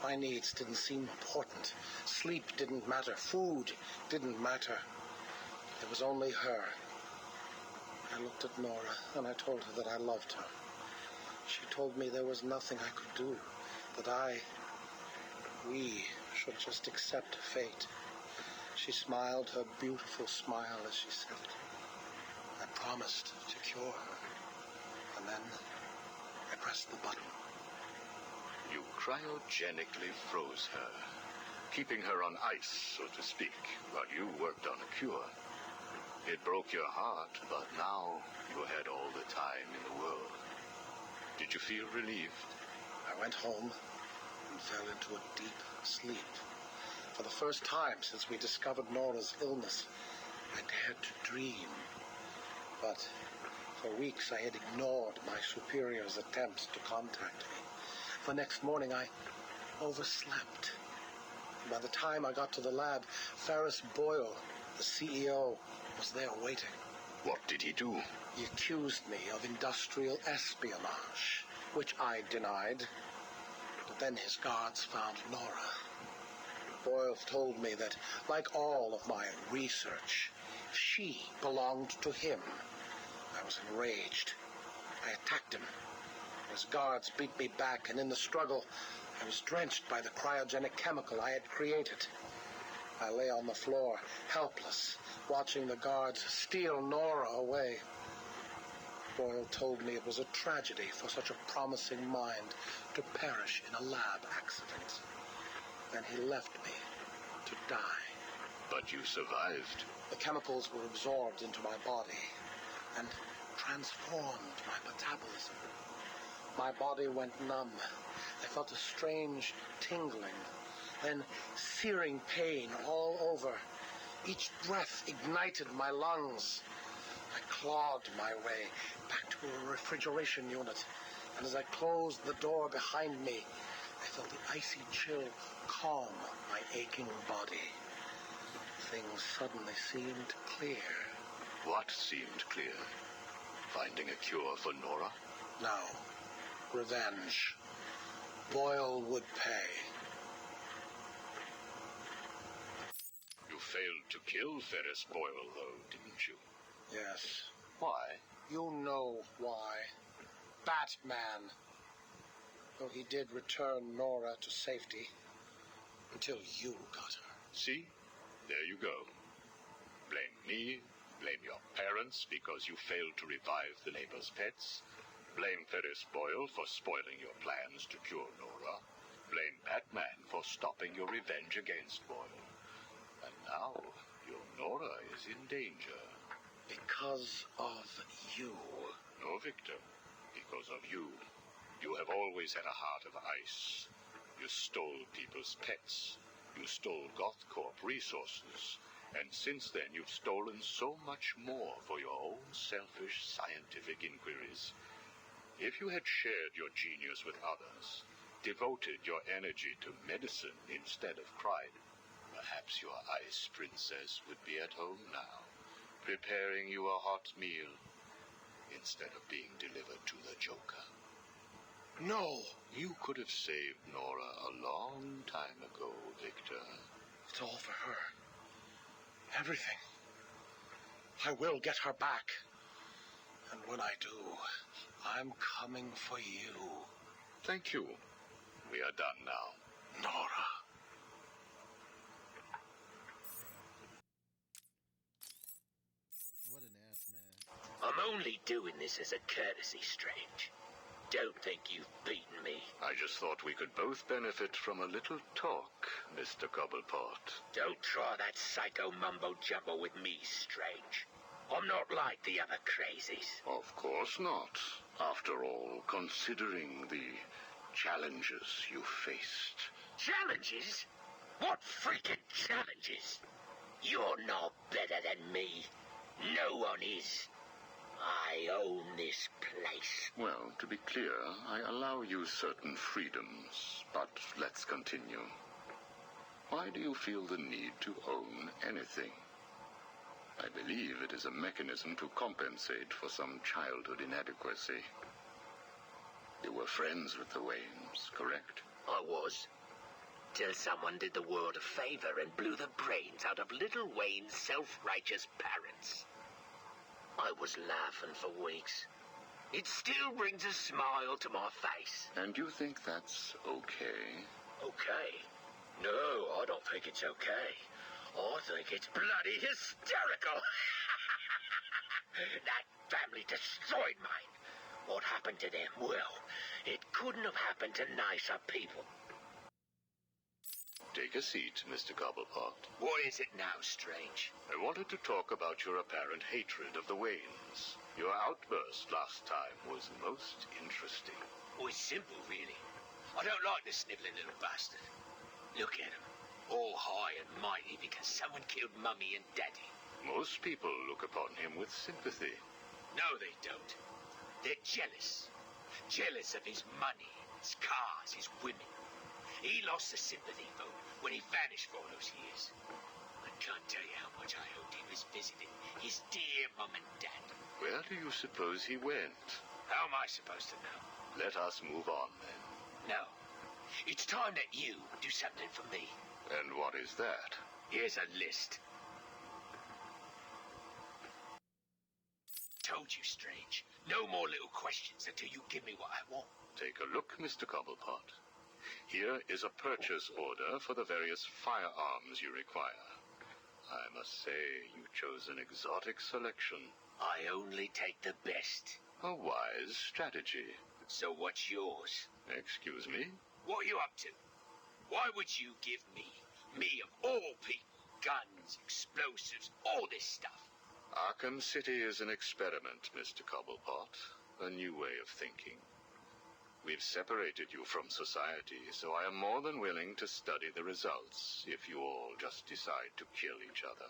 My needs didn't seem important. Sleep didn't matter. Food didn't matter. There was only her. I looked at Nora, and I told her that I loved her. She told me there was nothing I could do, that we should just accept fate. She smiled her beautiful smile as she said it. I promised to cure her, and then I pressed the button. You cryogenically froze her, keeping her on ice, so to speak, while you worked on a cure. It broke your heart, but now you had all the time in the world. Did you feel relieved? I went home and fell into a deep sleep. For the first time since we discovered Nora's illness, I dared to dream. But for weeks I had ignored my superior's attempts to contact me. The next morning I overslept. By the time I got to the lab, Ferris Boyle, the CEO, was there waiting. What did he do? He accused me of industrial espionage, which I denied. But then his guards found Nora. Boyle told me that, like all of my research, she belonged to him. I was enraged. I attacked him. His guards beat me back, and in the struggle, I was drenched by the cryogenic chemical I had created. I lay on the floor, helpless, watching the guards steal Nora away. Boyle told me it was a tragedy for such a promising mind to perish in a lab accident. Then he left me to die. But you survived. The chemicals were absorbed into my body and transformed my metabolism. My body went numb. I felt a strange tingling, then searing pain all over. Each breath ignited my lungs. I clawed my way back to a refrigeration unit, and as I closed the door behind me, I felt the icy chill calm my aching body. Things suddenly seemed clear. What seemed clear? Finding a cure for Nora? No. Revenge. Boyle would pay. You failed to kill Ferris Boyle, though, didn't you? Yes. Why? You know why. Batman. Though he did return Nora to safety. Until you got her. See? There you go. Blame me, blame your parents because you failed to revive the neighbor's pets. Blame Ferris Boyle for spoiling your plans to cure Nora. Blame Batman for stopping your revenge against Boyle. And now, your Nora is in danger. Because of you. No, Victor. Because of you. You have always had a heart of ice. You stole people's pets. You stole GothCorp resources. And since then, you've stolen so much more for your own selfish scientific inquiries. If you had shared your genius with others, devoted your energy to medicine instead of crime, perhaps your ice princess would be at home now, preparing you a hot meal instead of being delivered to the Joker. No! You could have saved Nora a long time ago, Victor. It's all for her. Everything. I will get her back. And when I do, I'm coming for you. Thank you. We are done now. Nora. What an ass, man. I'm only doing this as a courtesy, Strange. Don't think you've beaten me. I just thought we could both benefit from a little talk, Mr. Cobblepot. Don't try that psycho mumbo-jumbo with me, Strange. I'm not like the other crazies. Of course not. After all, considering the challenges you faced. Challenges? What freaking challenges? You're no better than me. No one is. I own this place. Well, to be clear, I allow you certain freedoms, but let's continue. Why do you feel the need to own anything? I believe it is a mechanism to compensate for some childhood inadequacy. You were friends with the Waynes, correct? I was. Till someone did the world a favor and blew the brains out of little Wayne's self-righteous parents. I was laughing for weeks. It still brings a smile to my face. And you think that's okay? Okay? No, I don't think it's okay. I think it's bloody hysterical. That family destroyed mine. What happened to them? Well, it couldn't have happened to nicer people. Take a seat, Mr. Cobblepot. What is it now, Strange? I wanted to talk about your apparent hatred of the Waynes. Your outburst last time was most interesting. Oh, it's simple, really. I don't like the sniveling little bastard. Look at him. All high and mighty because someone killed Mummy and Daddy. Most people look upon him with sympathy. No, they don't. They're jealous. Jealous of his money, his cars, his women. He lost the sympathy vote when he vanished for all those years. I can't tell you how much I hoped he was visiting his dear Mum and Dad. Where do you suppose he went? How am I supposed to know? Let us move on, then. No. It's time that you do something for me. And what is that? Here's a list. Told you, Strange. No more little questions until you give me what I want. Take a look, Mr. Cobblepot. Here is a purchase order for the various firearms you require. I must say, you chose an exotic selection. I only take the best. A wise strategy. So what's yours? Excuse me? What are you up to? Why would you give me of all people, guns, explosives, all this stuff? Arkham City is an experiment, Mr. Cobblepot. A new way of thinking. We've separated you from society, so I am more than willing to study the results if you all just decide to kill each other.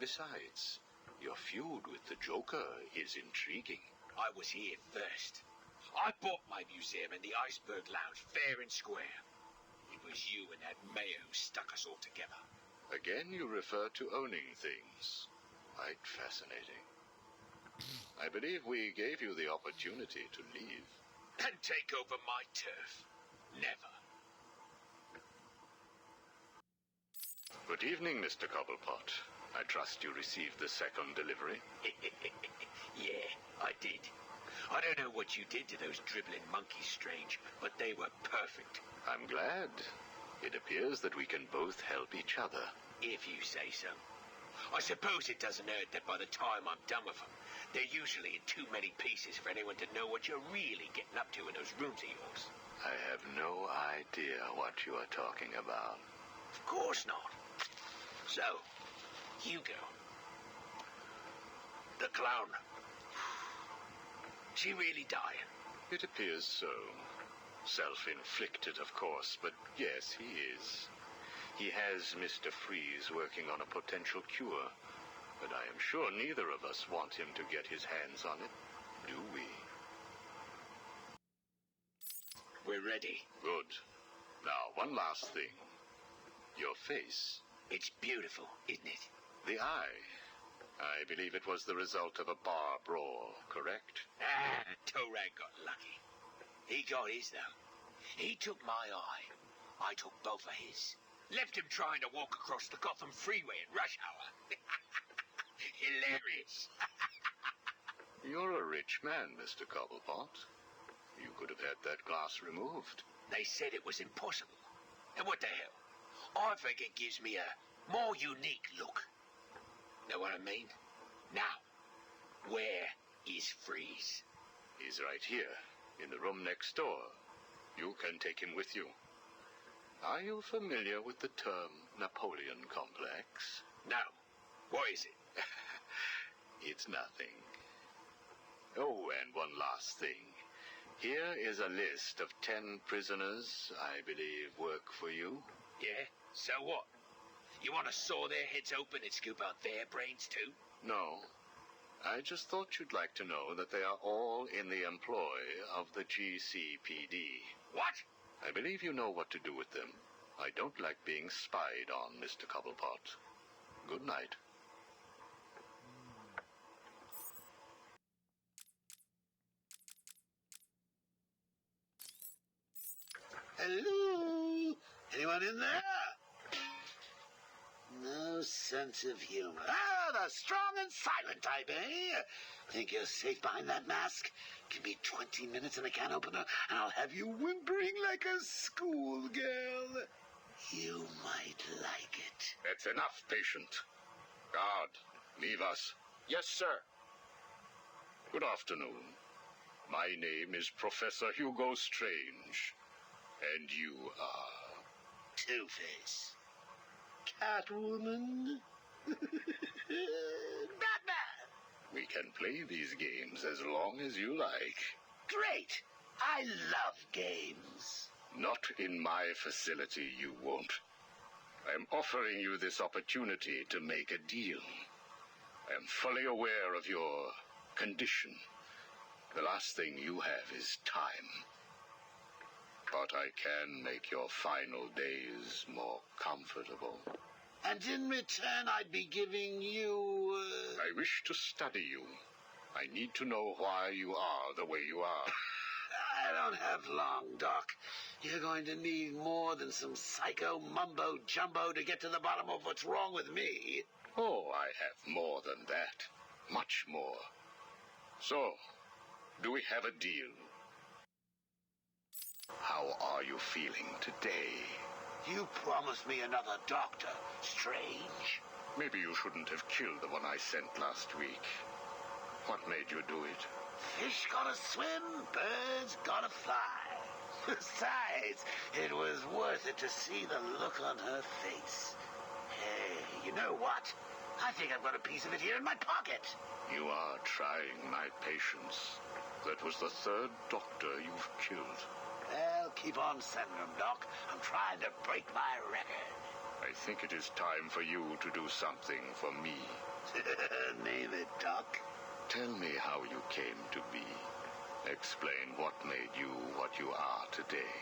Besides, your feud with the Joker is intriguing. I was here first. I bought my museum in the Iceberg Lounge fair and square. It was you and that mayor who stuck us all together. Again, you refer to owning things. Quite fascinating. I believe we gave you the opportunity to leave. And take over my turf. Never. Good evening, Mr. Cobblepot. I trust you received the second delivery. Yeah, I did. I don't know what you did to those dribbling monkeys, Strange, but they were perfect. I'm glad. It appears that we can both help each other. If you say so. I suppose it doesn't hurt that by the time I'm done with them, they're usually in too many pieces for anyone to know what you're really getting up to in those rooms of yours. I have no idea what you are talking about. Of course not. So, Hugo. The clown. She really dying? It appears so. Self-inflicted, of course, but yes, he is. He has Mr. Freeze working on a potential cure, but I am sure neither of us want him to get his hands on it, do we? We're ready. Good. Now, one last thing. Your face. It's beautiful, isn't it? The eye. I believe it was the result of a bar brawl, correct? Ah, Torag got lucky. He got his, though. He took my eye. I took both of his. Left him trying to walk across the Gotham freeway at rush hour. Hilarious. You're a rich man, Mr. Cobblepot. You could have had that glass removed. They said it was impossible. And what the hell? I think it gives me a more unique look. Know what I mean? Now, where is Freeze? He's right here, in the room next door. You can take him with you. Are you familiar with the term Napoleon complex? No. What is it? It's nothing. Oh, and one last thing. Here is a list of 10 prisoners I believe work for you. Yeah? So what? You want to saw their heads open and scoop out their brains too? No. I just thought you'd like to know that they are all in the employ of the GCPD. What? I believe you know what to do with them. I don't like being spied on, Mr. Cobblepot. Good night. Hello? Anyone in there? No sense of humor. Ah, the strong and silent type, eh? Think you're safe behind that mask? Give me 20 minutes and a can opener, and I'll have you whimpering like a schoolgirl. You might like it. That's enough, patient. Guard, leave us. Yes, sir. Good afternoon. My name is Professor Hugo Strange. And you are... Two-Face. Catwoman. Batman. We can play these games as long as you like. Great. I love games. Not in my facility, you won't. I'm offering you this opportunity to make a deal. I am fully aware of your condition. The last thing you have is time. But I can make your final days more comfortable. And in return, I'd be giving you... I wish to study you. I need to know why you are the way you are. I don't have long, Doc. You're going to need more than some psycho mumbo-jumbo to get to the bottom of what's wrong with me. Oh, I have more than that. Much more. So, do we have a deal? How are you feeling today? You promised me another doctor, Strange. Maybe you shouldn't have killed the one I sent last week. What made you do it? Fish gotta swim, birds gotta fly. Besides, it was worth it to see the look on her face. Hey, you know what? I think I've got a piece of it here in my pocket. You are trying my patience. That was the third doctor you've killed. Well, keep on sending them, Doc. I'm trying to break my record. I think it is time for you to do something for me. Name it, Doc. Tell me how you came to be. Explain what made you what you are today.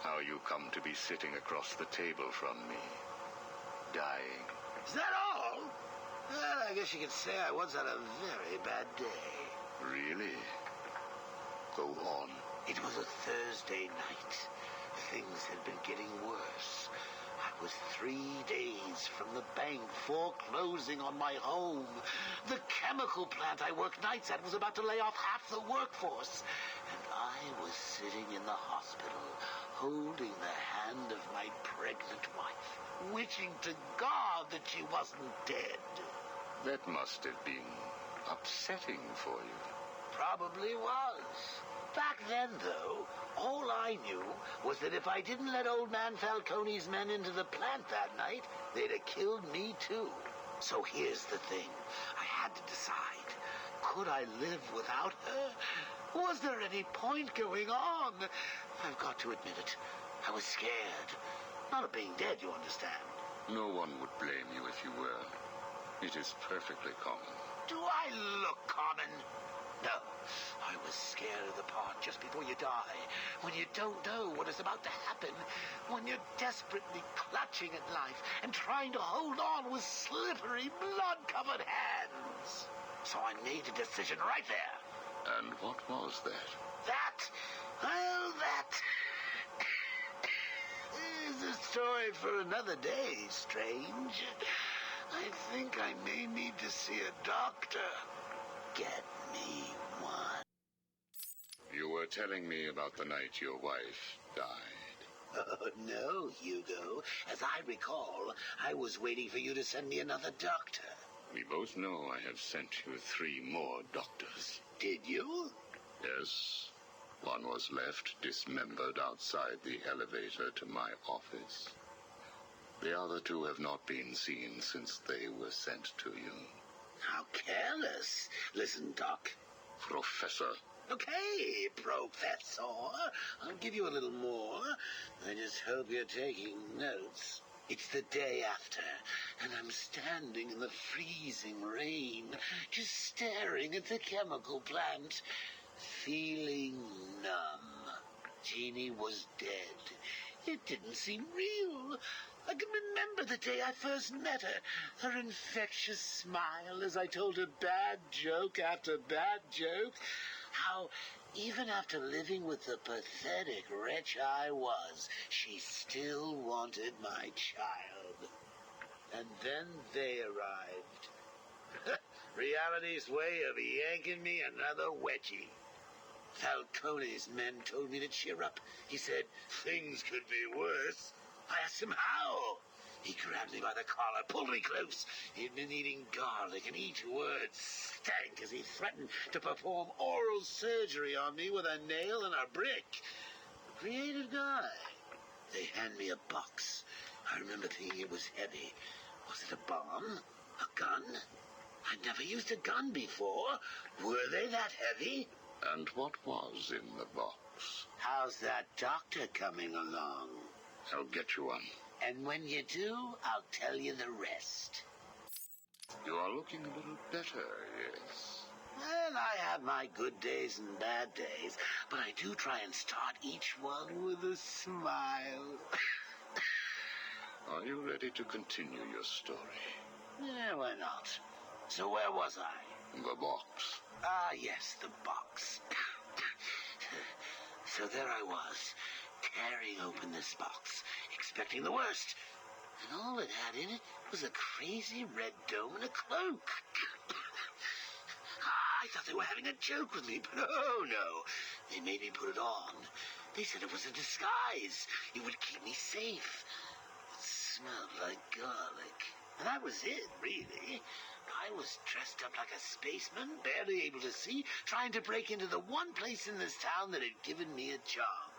How you come to be sitting across the table from me. Dying. Is that all? Well, I guess you could say I once had a very bad day. Really? Go on. It was a Thursday night. Things had been getting worse. I was 3 days from the bank foreclosing on my home. The chemical plant I worked nights at was about to lay off half the workforce. And I was sitting in the hospital, holding the hand of my pregnant wife, wishing to God that she wasn't dead. That must have been upsetting for you. Probably was. Back then, though, all I knew was that if I didn't let old man Falcone's men into the plant that night, they'd have killed me too. So here's the thing. I had to decide. Could I live without her? Was there any point going on? I've got to admit it. I was scared. Not of being dead, you understand. No one would blame you if you were. It is perfectly common. Do I look common? No. I was scared of the part just before you die, when you don't know what is about to happen, when you're desperately clutching at life and trying to hold on with slippery, blood-covered hands. So I made a decision right there. And what was that? That is a story for another day, Strange. I think I may need to see a doctor. Get me one. You were telling me about the night your wife died. Oh, no, Hugo. As I recall, I was waiting for you to send me another doctor. We both know I have sent you 3 more doctors. Did you? Yes. One was left dismembered outside the elevator to my office. The other 2 have not been seen since they were sent to you. How careless. Listen, Doc. Professor. Okay, Professor. I'll give you a little more. I just hope you're taking notes. It's the day after, and I'm standing in the freezing rain, just staring at the chemical plant, feeling numb. Jeannie was dead. It didn't seem real. I can remember the day I first met her. Her infectious smile as I told her bad joke after bad joke. How, even after living with the pathetic wretch I was, she still wanted my child. And then they arrived. Reality's way of yanking me another wedgie. Falcone's men told me to cheer up. He said things could be worse. I asked him how. He grabbed me by the collar, pulled me close. He'd been eating garlic, and each word stank as he threatened to perform oral surgery on me with a nail and a brick. A creative guy. They hand me a box. I remember thinking it was heavy. Was it a bomb? A gun? I'd never used a gun before. Were they that heavy? And what was in the box? How's that doctor coming along? I'll get you one. And when you do, I'll tell you the rest. You are looking a little better, yes. Well, I have my good days and bad days, but I do try and start each one with a smile. Are you ready to continue your story? Yeah, why not? So where was I? The box. Ah, yes, the box. So there I was, tearing open this box, expecting the worst. And all it had in it was a crazy red dome and a cloak. I thought they were having a joke with me, but oh no. They made me put it on. They said it was a disguise. It would keep me safe. It smelled like garlic. And that was it, really. I was dressed up like a spaceman, barely able to see, trying to break into the one place in this town that had given me a job.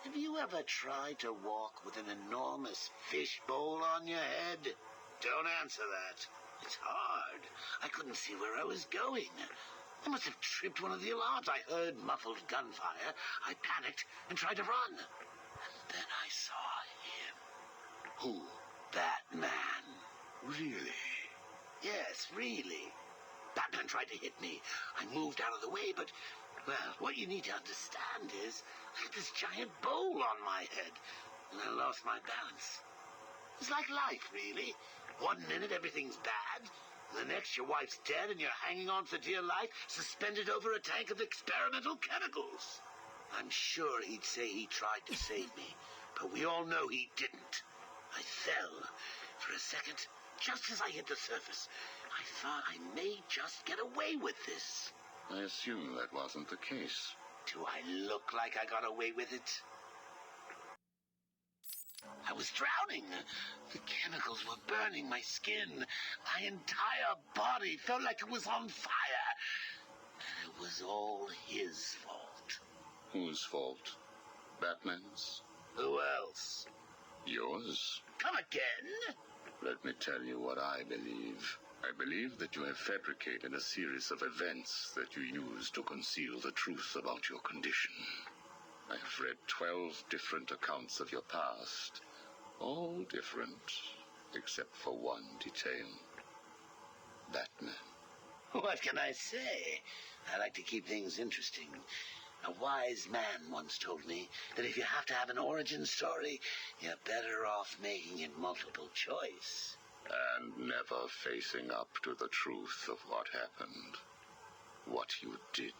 Have you ever tried to walk with an enormous fishbowl on your head? Don't answer that. It's hard. I couldn't see where I was going. I must have tripped one of the alarms. I heard muffled gunfire. I panicked and tried to run. And then I saw him. Who? That man. Really? Yes, really. Batman tried to hit me. I moved out of the way, but, well, what you need to understand is I had this giant bowl on my head, and I lost my balance. It's like life, really. One minute everything's bad, and the next your wife's dead and you're hanging on for dear life, suspended over a tank of experimental chemicals. I'm sure he'd say he tried to save me, but we all know he didn't. I fell. For a second, just as I hit the surface, I thought I may just get away with this. I assume that wasn't the case. Do I look like I got away with it? I was drowning. The chemicals were burning my skin. My entire body felt like it was on fire. And it was all his fault. Whose fault? Batman's? Who else? Yours? Come again? Let me tell you what I believe. I believe that you have fabricated a series of events that you use to conceal the truth about your condition. I have read 12 different accounts of your past. All different, except for one detail. Batman. What can I say? I like to keep things interesting. A wise man once told me that if you have to have an origin story, you're better off making it multiple choice. And never facing up to the truth of what happened. What you did.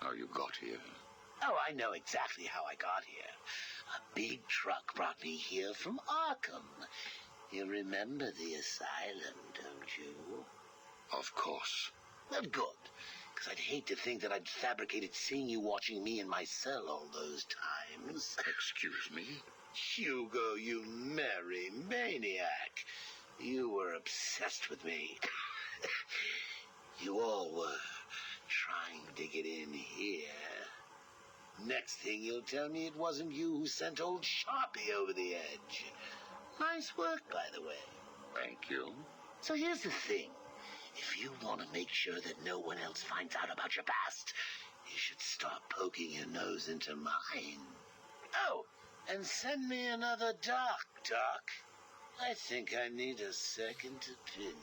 How you got here. Oh, I know exactly how I got here. A big truck brought me here from Arkham. You remember the asylum, don't you? Of course. Well, good. Because I'd hate to think that I'd fabricated seeing you watching me in my cell all those times. Excuse me? Hugo, you merry maniac. You were obsessed with me. You all were trying to get in here. Next thing you'll tell me it wasn't you who sent old Sharpie over the edge. Nice work, by the way. Thank you. So here's the thing. If you want to make sure that no one else finds out about your past, you should start poking your nose into mine. Oh, and send me another doc. I think I need a second opinion.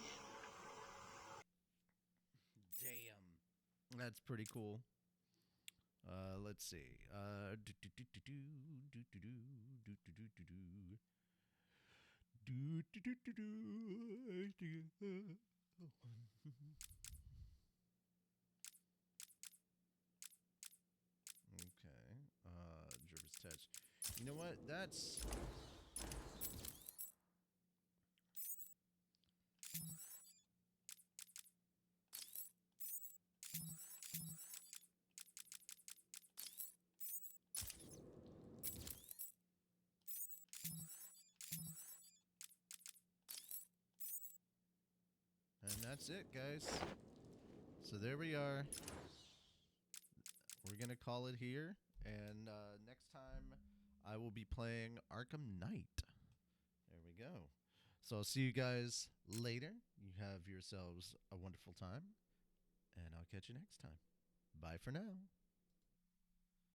Damn. That's pretty cool. Let's see. Okay. Jervis Touch. You know what? That's... And that's it, guys. So there we are. We're going to call it here. And next time, I will be playing Arkham Knight. There we go. So I'll see you guys later. You have yourselves a wonderful time. And I'll catch you next time. Bye for now.